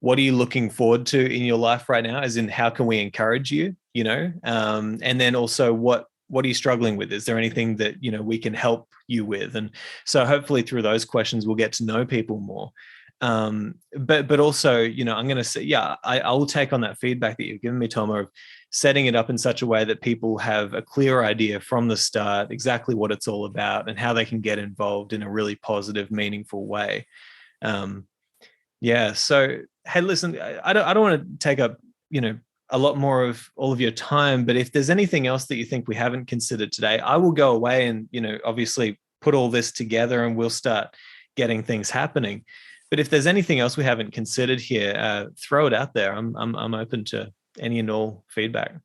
what are you looking forward to in your life right now? As in, how can we encourage you, and then also what are you struggling with? Is there anything that, we can help you with? And so hopefully through those questions, we'll get to know people more. But also, I'm going to say, I will take on that feedback that you've given me, Toma, of setting it up in such a way that people have a clear idea from the start exactly what it's all about and how they can get involved in a really positive, meaningful way. So, hey, listen, I don't want to take up, a lot more of all of your time, but if there's anything else that you think we haven't considered today, I will go away and, obviously put all this together and we'll start getting things happening. But if there's anything else we haven't considered here, throw it out there. I'm open to any and all feedback.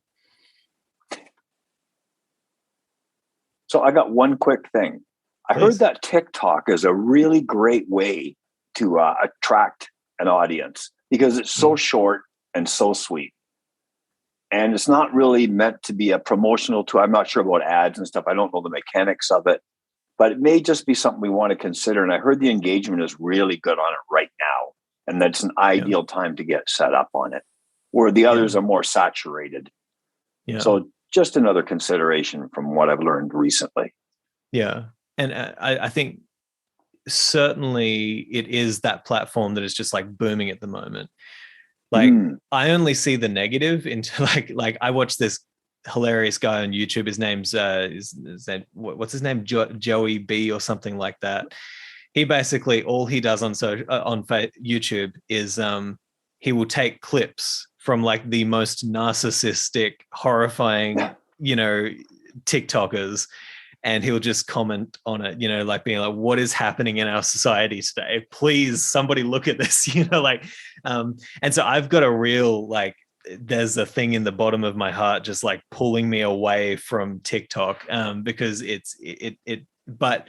So I got one quick thing. I heard that TikTok is a really great way to attract an audience, because it's so short and so sweet. And it's not really meant to be a promotional tool. I'm not sure about ads and stuff. I don't know the mechanics of it, but it may just be something we want to consider. And I heard the engagement is really good on it right now. And that's an ideal time to get set up on it, where the others are more saturated. Yeah. So just another consideration from what I've learned recently. Yeah. And I think certainly it is that platform that is just like booming at the moment. Like I only see the negative into like I watched this hilarious guy on YouTube. His name's what's his name? Joey B or something like that. He basically, all he does on YouTube is he will take clips from like the most narcissistic, horrifying, TikTokers, and he'll just comment on it, like being like, what is happening in our society today? Please, somebody look at this, and so I've got a real, like, there's a thing in the bottom of my heart just like pulling me away from TikTok, because but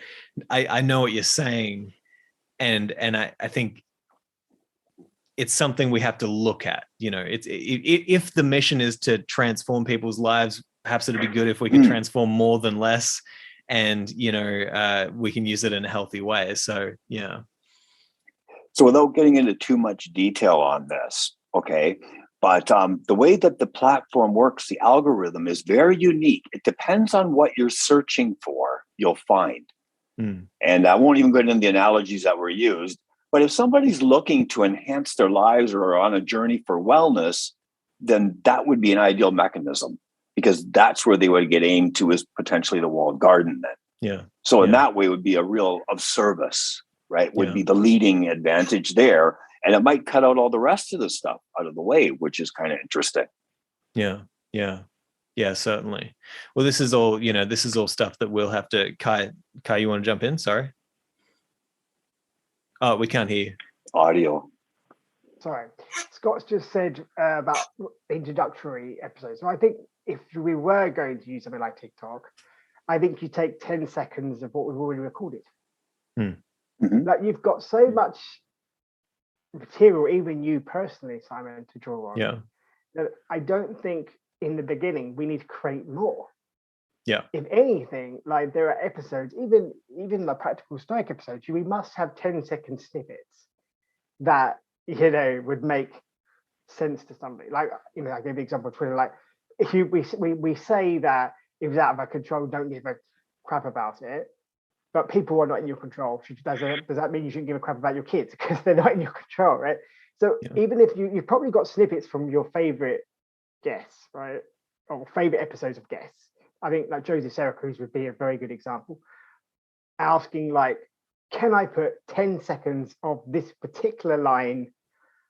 I know what you're saying. And I think it's something we have to look at, if the mission is to transform people's lives, perhaps it'd be good if we can transform more than less, and we can use it in a healthy way. So yeah. So without getting into too much detail on this, okay, but the way that the platform works, the algorithm is very unique. It depends on what you're searching for, you'll find. And I won't even go into the analogies that were used, but if somebody's looking to enhance their lives or are on a journey for wellness, then that would be an ideal mechanism, because that's where they would get aimed to, is potentially the walled garden then. Yeah. So in that way, it would be a real of service, right? Would be the leading advantage there. And it might cut out all the rest of the stuff out of the way, which is kind of interesting. Yeah. Yeah. Yeah, certainly. Well, this is all stuff that we'll have to, Kai, you want to jump in? Sorry. Oh, we can't hear you. Audio. Sorry. Scott's just said about introductory episodes. So I think if we were going to use something like TikTok, I think you take 10 seconds of what we've already recorded. Like, you've got so much material, even you personally, Simon, to draw on. Yeah. That I don't think in the beginning we need to create more. Yeah. If anything, like, there are episodes, even the Practical Stoic episodes, we must have 10-second snippets that would make sense to somebody. Like, I gave the example of Twitter. Like, if we say that if it's out of our control, don't give a crap about it. But people are not in your control. Does that mean you shouldn't give a crap about your kids because they're not in your control, right? So even if you've probably got snippets from your favorite guests, right, or favorite episodes of guests. I think like Joseph Syracuse would be a very good example. Asking, like, can I put 10 seconds of this particular line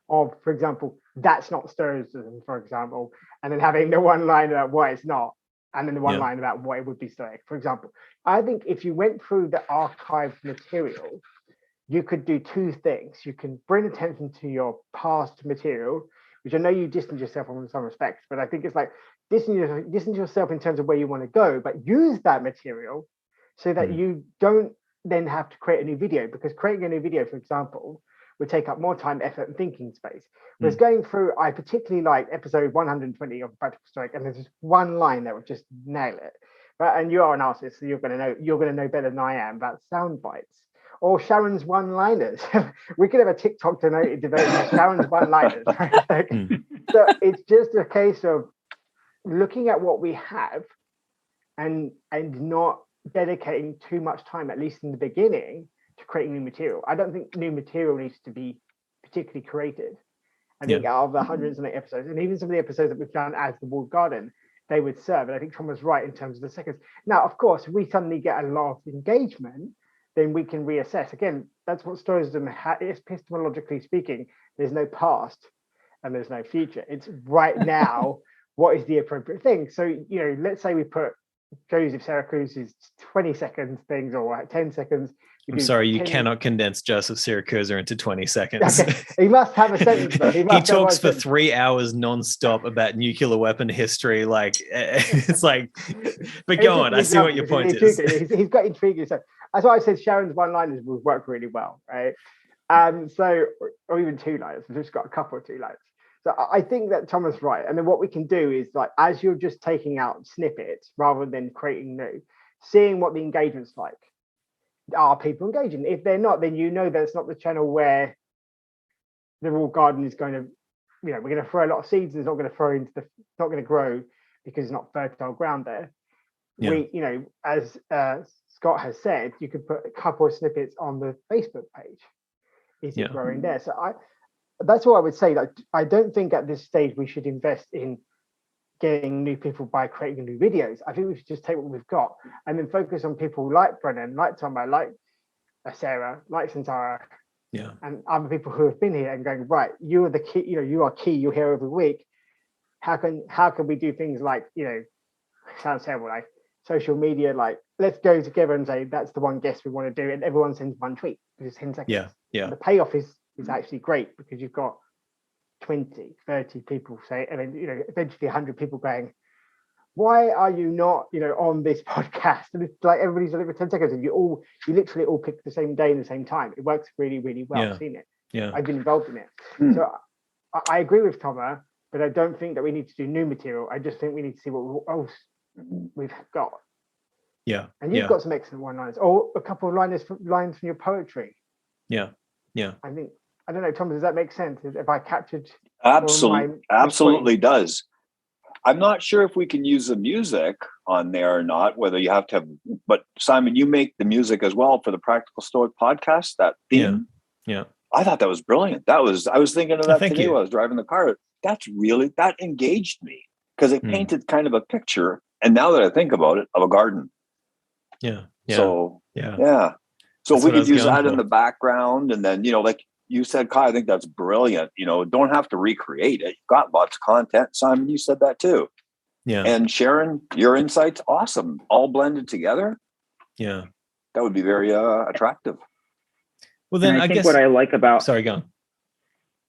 of, for example, that's not Stoicism, for example, and then having the one line about why it's not, and then the one line about what it would be Stoic, for example. I think if you went through the archived material, you could do two things. You can bring attention to your past material, which I know you distance yourself from in some respects, but I think it's like distance yourself in terms of where you want to go, but use that material so that you don't then have to create a new video, because creating a new video, for example, would take up more time, effort, and thinking space. Whereas going through, I particularly like episode 120 of Practical Stoic, and there's just one line that would just nail it. Right? And you are an artist, so you're going to know better than I am about sound bites or Sharon's one-liners. We could have a TikTok devoted to Sharon's one-liners. Right? So it's just a case of looking at what we have and not dedicating too much time, at least in the beginning, to creating new material. I don't think new material needs to be particularly creative. I think out of the hundreds of episodes, and even some of the episodes that we've done as the Walled Garden, they would serve. And I think Tom was right in terms of the seconds. Now, of course, if we suddenly get a lot of engagement, then we can reassess. Again, that's what Stoicism is, epistemologically speaking. There's no past and there's no future. It's right now, what is the appropriate thing? So, let's say we put Joseph Syracuse's 20 seconds things or 10 seconds. I'm sorry, you cannot condense Joseph Syracuse into 20 seconds. Okay. He must have a sentence, though. He talks for 3 hours nonstop about nuclear weapon history. Like, it's like, but go on. I see what your point is. He's got intriguing. So that's why I said Sharon's one-liners would work really well, right? Or even two liners. We've just got a couple of two liners. So I think that Tom is right. And then what we can do is, like, as you're just taking out snippets rather than creating new, seeing what the engagement's like. Are people engaging? If they're not, then that it's not the channel where the Walled Garden is going to, we're going to throw a lot of seeds. It's not going to grow because it's not fertile ground there. Yeah. We, you know, as Scott has said, you could put a couple of snippets on the Facebook page. Is it growing there? So that's what I would say. That I don't think at this stage we should invest in getting new people by creating new videos. I think we should just take what we've got and then focus on people like Brennan, like Tomo, like Sarah, like Santara, and other people who have been here and going, right, you are the key, you know, you are key, you're here every week. How can we do things like, you know, sounds terrible, like social media, like let's go together and say that's the one guest we want to do, and everyone sends one tweet, because it's 10 seconds. And the payoff is actually great, because you've got 20, 30 people say, and then, you know, eventually 100 people going, why are you not, you know, on this podcast? And it's like everybody's on it for 10 seconds, and you literally all pick the same day and the same time. It works really, really well. I've seen it. I've been involved in it. So I agree with Tomo, but I don't think that we need to do new material. I just think we need to see what else we've got. And you've got some excellent one-liners, or a couple of lines from your poetry. I think, I don't know, Tom, does that make sense? If I captured absolutely does. I'm not sure if we can use the music on there or not, whether you have to have, but Simon, you make the music as well for the Practical Stoic podcast, that theme. I thought that was brilliant. I was thinking of that today while I was driving the car. That engaged me, because it painted kind of a picture. And now that I think about it, of a garden. So if we could use that in the background, and then, you know, like you said, Kai, I think that's brilliant. You know, don't have to recreate it. You've got lots of content. Simon, you said that too. And Sharon, your insights, awesome. All blended together. That would be very attractive. Well, then I think what I like about, sorry, go on.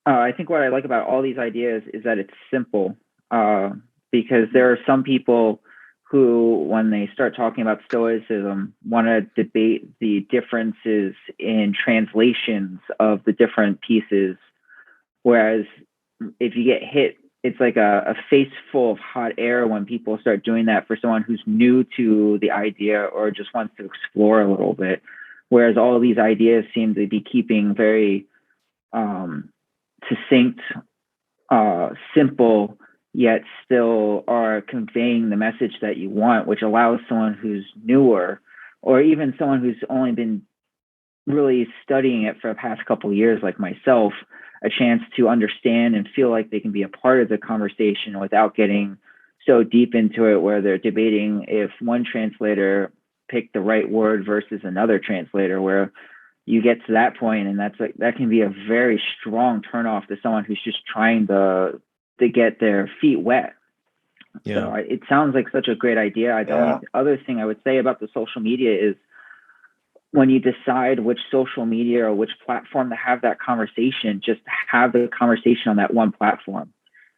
I think what I like about all these ideas is that it's simple, because there are some people who, when they start talking about Stoicism, want to debate the differences in translations of the different pieces. Whereas if you get hit, it's like a face full of hot air when people start doing that for someone who's new to the idea or just wants to explore a little bit. Whereas all of these ideas seem to be keeping very succinct, simple, yet still are conveying the message that you want, which allows someone who's newer, or even someone who's only been really studying it for the past couple of years, like myself, a chance to understand and feel like they can be a part of the conversation without getting so deep into it where they're debating if one translator picked the right word versus another translator, where you get to that point, and that can be a very strong turnoff to someone who's just trying to get their feet wet. So it sounds like such a great idea. The only other thing I would say about the social media is, when you decide which social media or which platform to have that conversation, just have the conversation on that one platform.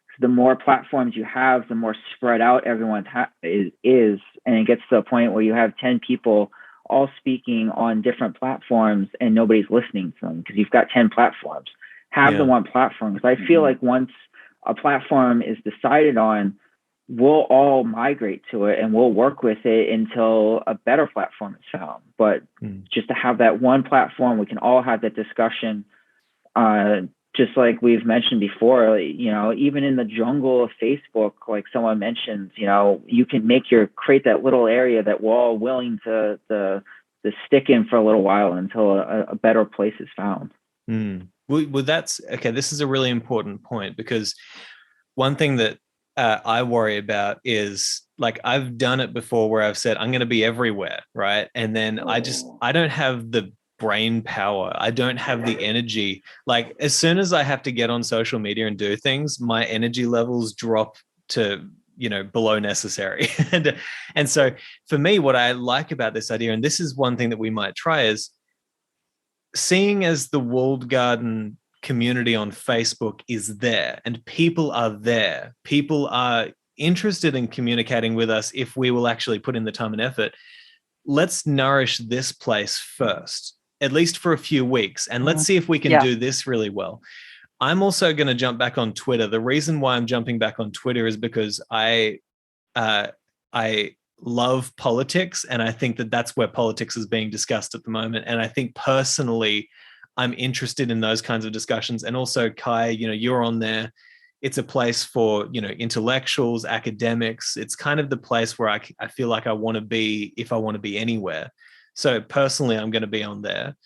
So the more platforms you have, the more spread out everyone is, and it gets to a point where you have 10 people all speaking on different platforms and nobody's listening to them because you've got 10 platforms. Have the one platform, because I feel like once a platform is decided on, we'll all migrate to it and we'll work with it until a better platform is found. But just to have that one platform, we can all have that discussion. Just like we've mentioned before, you know, even in the jungle of Facebook, like someone mentioned, you know, you can create that little area that we're all willing to stick in for a little while until a better place is found. Well, that's okay. This is a really important point, because one thing that I worry about is, like, I've done it before where I've said, I'm going to be everywhere. Right. And then I don't have the brain power. I don't have the energy. Like, as soon as I have to get on social media and do things, my energy levels drop to, you know, below necessary. and so for me, what I like about this idea, and this is one thing that we might try, is seeing as the Walled Garden community on Facebook is there and people are there, people are interested in communicating with us if we will actually put in the time and effort. Let's nourish this place first, at least for a few weeks, and let's see if we can do this really well. I'm also going to jump back on Twitter. The reason why I'm jumping back on Twitter is because I love politics, and I think that that's where politics is being discussed at the moment. And I think personally, I'm interested in those kinds of discussions. And also, Kai, you know, you're on there. It's a place for, intellectuals, academics. It's kind of the place where I feel like I want to be if I want to be anywhere. So personally, I'm going to be on there.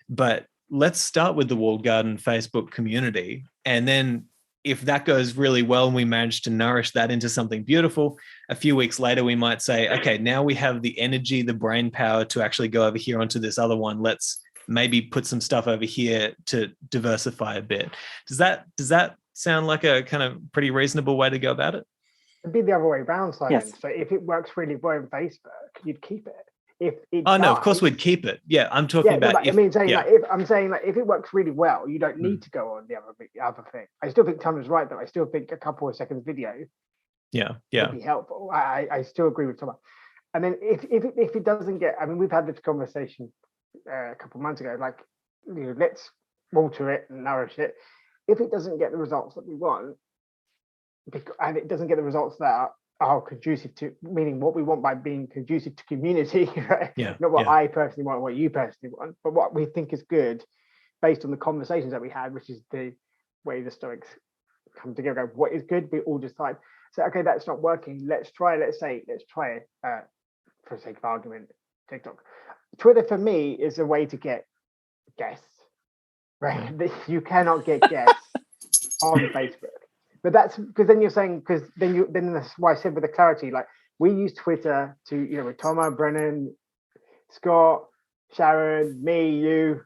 But let's start with the Walled Garden Facebook community. And then if that goes really well and we manage to nourish that into something beautiful, a few weeks later, we might say, okay, now we have the energy, the brain power to actually go over here onto this other one. Let's maybe put some stuff over here to diversify a bit. Does that sound like a kind of pretty reasonable way to go about it? It'd be the other way around, Simon. Yes. So if it works really well in Facebook, you'd keep it. If it no, of course we'd keep it. Yeah, I'm talking about. If it works really well, you don't need to go on the other thing. I still think Tom is right, though. I still think a couple of seconds video, would be helpful. I still agree with Tom. And then if it doesn't get, I mean, we've had this conversation a couple of months ago. Like, let's water it and nourish it. If it doesn't get the results that we want, and it doesn't get the results that are conducive to, meaning what we want by being conducive to community, right? Not what I personally want, what you personally want, but what we think is good based on the conversations that we had, which is the way the Stoics come together. Go, what is good? We all decide. So, okay, that's not working. Let's try it, for the sake of argument, TikTok. Twitter for me is a way to get guests, right? You cannot get guests on Facebook. But that's because then you're saying, then that's why I said with the clarity, like we use Twitter to, with Thomas, Brennan, Scott, Sharon, me, you,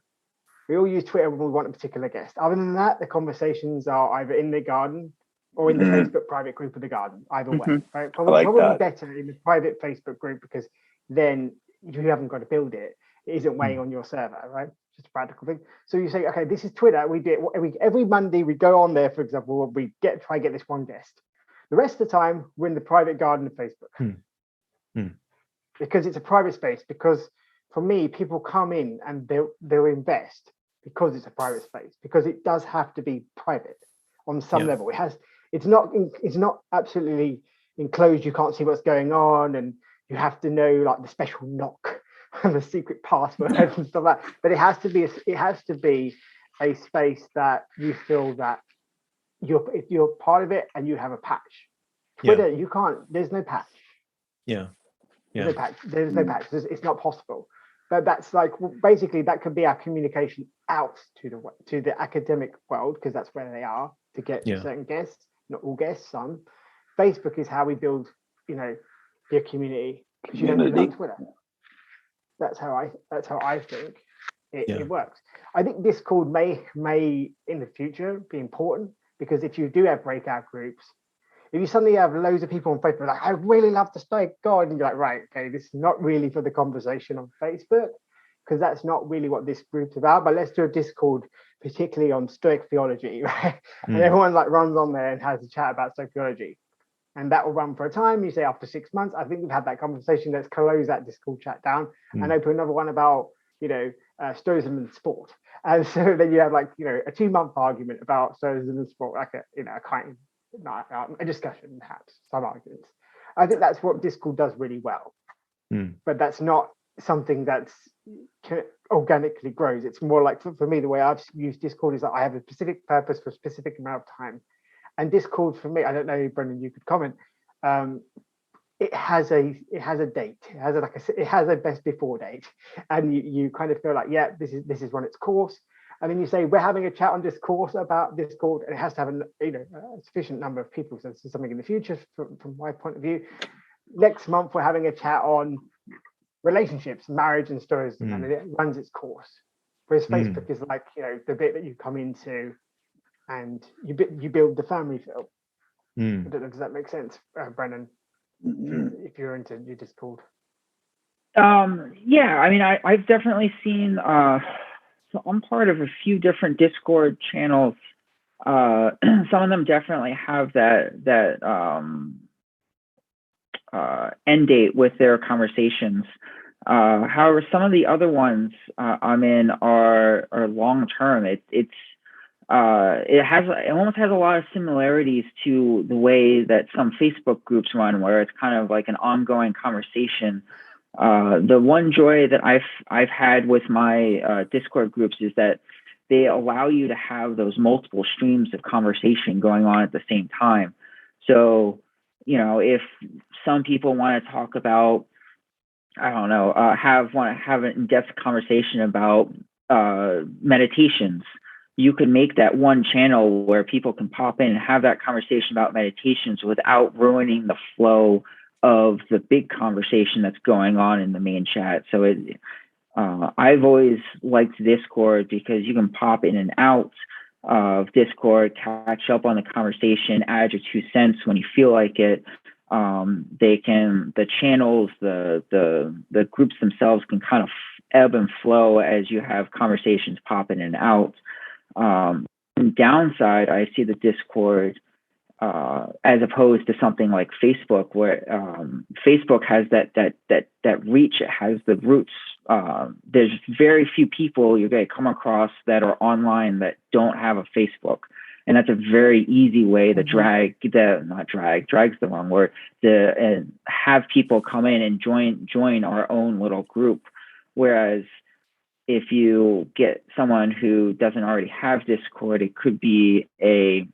we all use Twitter when we want a particular guest. Other than that, the conversations are either in the garden or in the Facebook private group of the garden, either way. Right? Probably better in the private Facebook group, because then you haven't got to build it. It isn't weighing on your server, right? Just a practical thing. So you say, okay, this is Twitter. We do it every Monday. We go on there, for example, we try to get this one guest. The rest of the time, we're in the private garden of Facebook because it's a private space. Because for me, people come in and they'll invest because it's a private space. Because it does have to be private on some level. It's not absolutely enclosed. You can't see what's going on, and you have to know like the special knock and the secret password and stuff like that. But it has to be a space that you feel that if you're part of it and you have a patch. Twitter, you can't. There's no patch. There's no patch. There's no patch. It's not possible. But that's like basically that could be our communication out to the academic world, because that's where they are, to get certain guests, not all guests, some. Facebook is how we build, your community. You don't do that on Twitter. That's how I think it works. I think Discord may in the future be important, because if you do have breakout groups, if you suddenly have loads of people on Facebook like, I really love the Stoic God, and you're like, right, okay, this is not really for the conversation on Facebook, because that's not really what this group's about. But let's do a Discord, particularly on Stoic theology, right? And everyone like runs on there and has a chat about Stoic theology. And that will run for a time. You say after 6 months, I think we've had that conversation. Let's close that Discord chat down and open another one about, Stoicism and sport. And so then you have like, a 2-month argument about Stoicism and sport, like a discussion, perhaps, some arguments. I think that's what Discord does really well. But that's not something that's organically grows. It's more like, for me, the way I've used Discord is that I have a specific purpose for a specific amount of time. And Discord for me, I don't know, Brendan, you could comment. It has a date. It has a best before date, and you kind of feel like, this is run its course. And then you say, we're having a chat on this course about Discord, and it has to have a sufficient number of people. So this is something in the future, from my point of view. Next month we're having a chat on relationships, marriage, and Stoicism, and it runs its course. Whereas Facebook is like the bit that you come into. And you build the family film. I don't know, does that make sense, Brennan? If you're into your Discord. I mean, I've definitely seen. So I'm part of a few different Discord channels. Some of them definitely have that end date with their conversations. However, some of the other ones I'm in are long term. It almost has a lot of similarities to the way that some Facebook groups run, where it's kind of like an ongoing conversation. The one joy that I've had with my Discord groups is that they allow you to have those multiple streams of conversation going on at the same time. So, if some people want to talk about, I don't know, want to have an in-depth conversation about meditations, you could make that one channel where people can pop in and have that conversation about meditations without ruining the flow of the big conversation that's going on in the main chat. So I've always liked Discord because you can pop in and out of Discord, catch up on the conversation, add your 2 cents when you feel like it. The channels, the groups themselves can kind of ebb and flow as you have conversations pop in and out. Downside, I see the Discord as opposed to something like Facebook, where Facebook has that reach. It has the roots. There's very few people you're going to come across that are online that don't have a Facebook. And that's a very easy way to drag's the wrong word, to have people come in and join our own little group. Whereas if you get someone who doesn't already have Discord, it could be a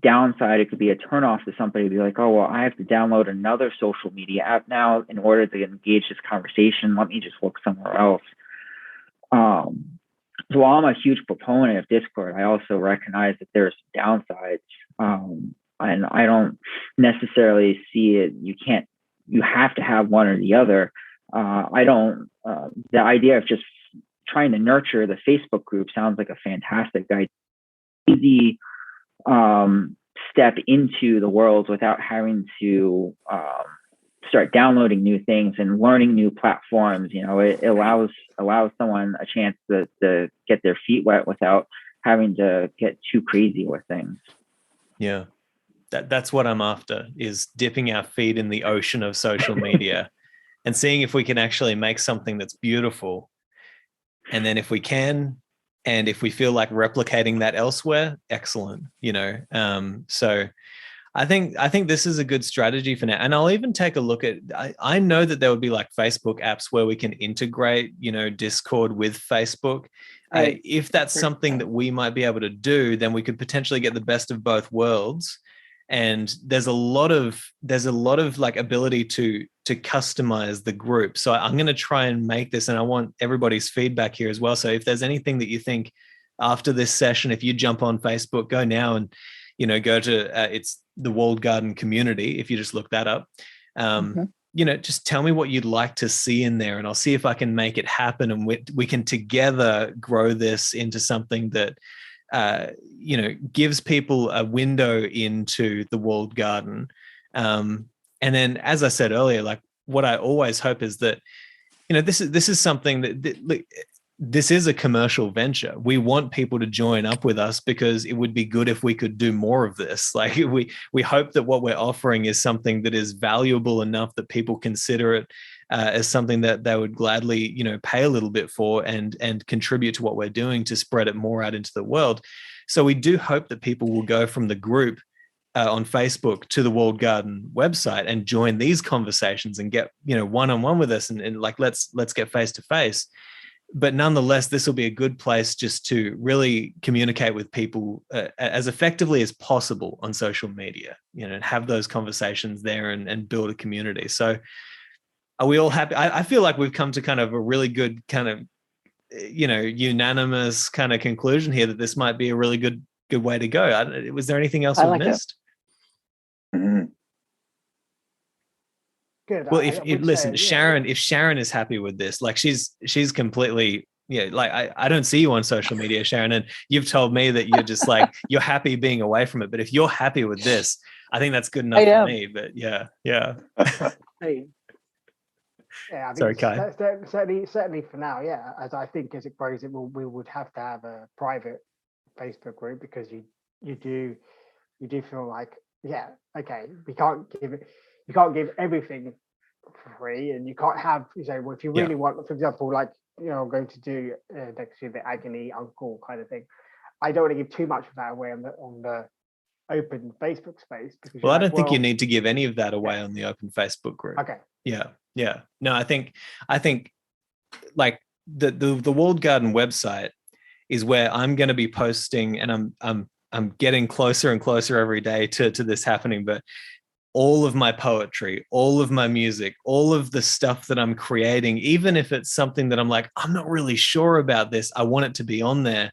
downside. It could be a turnoff to somebody to be like, oh, well, I have to download another social media app now in order to engage this conversation. Let me just look somewhere else. So while I'm a huge proponent of Discord, I also recognize that there's downsides. And I don't necessarily see it. You have to have one or the other. The idea of just trying to nurture the Facebook group sounds like a fantastic idea. Easy step into the world without having to start downloading new things and learning new platforms. It allows someone a chance to get their feet wet without having to get too crazy with things. Yeah, that's what I'm after, is dipping our feet in the ocean of social media and seeing if we can actually make something that's beautiful. And then if we can, and if we feel like replicating that elsewhere, excellent, So I think this is a good strategy for now. And I'll even take a look at, I know that there would be like Facebook apps where we can integrate, Discord with Facebook. Right. If that's something that we might be able to do, then we could potentially get the best of both worlds. And there's a lot of like ability to customize the group. So I'm going to try and make this, and I want everybody's feedback here as well. So if there's anything that you think after this session, if you jump on Facebook, go now and, go to, it's the Walled Garden Community. If you just look that up, just tell me what you'd like to see in there, and I'll see if I can make it happen. And we can together grow this into something that, gives people a window into the Walled Garden. And then, as I said earlier, like what I always hope is that, this is something that this is a commercial venture. We want people to join up with us because it would be good if we could do more of this. Like we hope that what we're offering is something that is valuable enough that people consider it as something that they would gladly, pay a little bit for and contribute to what we're doing to spread it more out into the world. So we do hope that people will go from the group on Facebook to the Walled Garden website and join these conversations and get, one-on-one with us and like, let's get face to face. But nonetheless, this will be a good place just to really communicate with people as effectively as possible on social media, and have those conversations there and build a community. So are we all happy? I feel like we've come to kind of a really good kind of, unanimous kind of conclusion here that this might be a really good way to go. Was there anything else we missed? Good. Well, if Sharon is happy with this, like she's completely, like I don't see you on social media, Sharon, and you've told me that you're just like, you're happy being away from it. But if you're happy with this, I think that's good enough for me. But yeah. Hey. Yeah, I think Sorry, Kai. Certainly for now, yeah. As I think as it grows, we would have to have a private Facebook group, because you do feel like, yeah, okay, you can't give everything for free, and you can't have, well, if you really want, for example, like, I'm going to do next year the Agony Uncle kind of thing. I don't want to give too much of that away on the open Facebook space, because I don't think you need to give any of that away on the open Facebook group. Okay. Yeah. No, I think like the Walled Garden website is where I'm going to be posting, and I'm getting closer and closer every day to this happening, but all of my poetry, all of my music, all of the stuff that I'm creating, even if it's something that I'm like, I'm not really sure about this, I want it to be on there,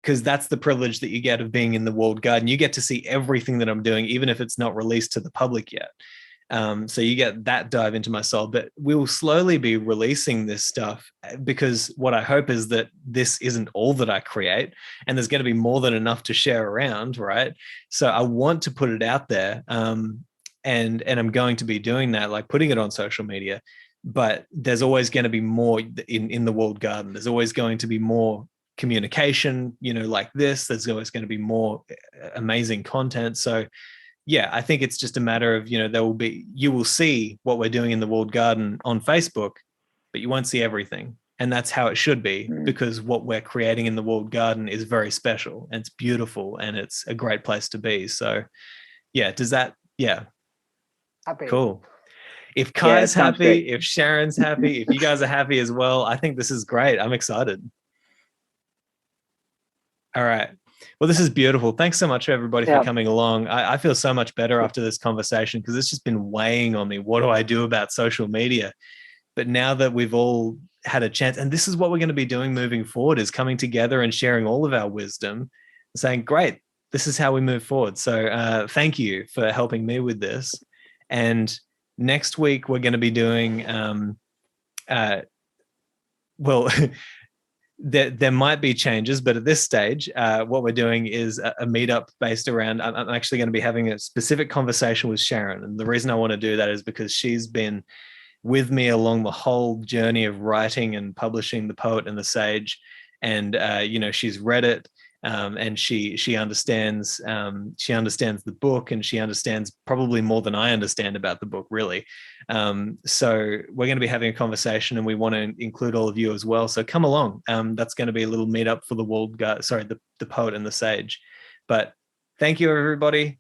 because that's the privilege that you get of being in the walled garden. You get to see everything that I'm doing, even if it's not released to the public yet. So you get that dive into my soul, but we will slowly be releasing this stuff, because what I hope is that this isn't all that I create, and there's going to be more than enough to share around, right? So I want to put it out there, and I'm going to be doing that, like putting it on social media. But there's always going to be more in the walled garden. There's always going to be more communication, like this. There's always going to be more amazing content. So yeah, I think it's just a matter of, you will see what we're doing in the walled garden on Facebook, but you won't see everything. And that's how it should be, because what we're creating in the walled garden is very special, and it's beautiful, and it's a great place to be. So yeah, Happy. Cool. If Kai's happy, great. if Sharon's happy, if you guys are happy as well, I think this is great. I'm excited. All right. Well, this is beautiful. Thanks so much, everybody, for coming along. I feel so much better after this conversation, because it's just been weighing on me. What do I do about social media? But now that we've all had a chance, and this is what we're going to be doing moving forward, is coming together and sharing all of our wisdom, saying, great, this is how we move forward. So thank you for helping me with this. And next week, we're going to be doing, there might be changes, but at this stage, what we're doing is a meetup based around, I'm actually going to be having a specific conversation with Sharon. And the reason I want to do that is because she's been with me along the whole journey of writing and publishing The Poet and the Sage. And, she's read it. And she understands the book, and she understands probably more than I understand about the book, really. So we're going to be having a conversation, and we want to include all of you as well. So come along. That's going to be a little meetup for the Poet and the Sage. But thank you, everybody.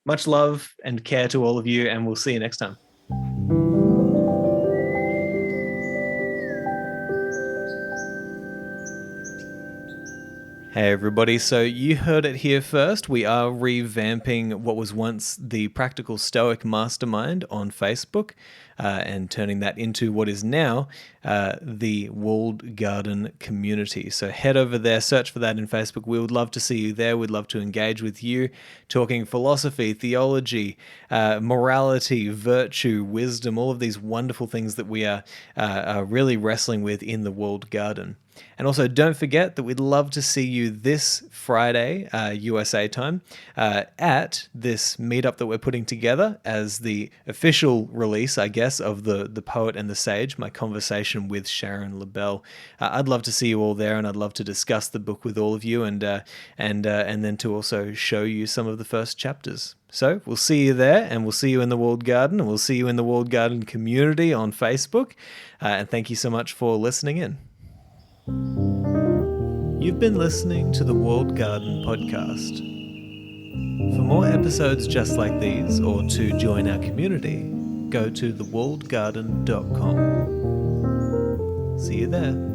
Much love and care to all of you, and we'll see you next time. Hey everybody, so you heard it here first. We are revamping what was once the Practical Stoic Mastermind on Facebook, and turning that into what is now the Walled Garden Community. So head over there, search for that in Facebook. We would love to see you there. We'd love to engage with you, talking philosophy, theology, morality, virtue, wisdom, all of these wonderful things that we are really wrestling with in the Walled Garden. And also, don't forget that we'd love to see you this Friday, USA time, at this meetup that we're putting together as the official release, I guess, of the Poet and the Sage, my conversation with Sharon LaBelle. I'd love to see you all there, and I'd love to discuss the book with all of you, and then to also show you some of the first chapters. So we'll see you there, and we'll see you in the Walled Garden, and we'll see you in the Walled Garden community on Facebook. And thank you so much for listening in. You've been listening to the Walled Garden podcast. For more episodes just like these, or to join our community, go to thewalledgarden.com. See you there.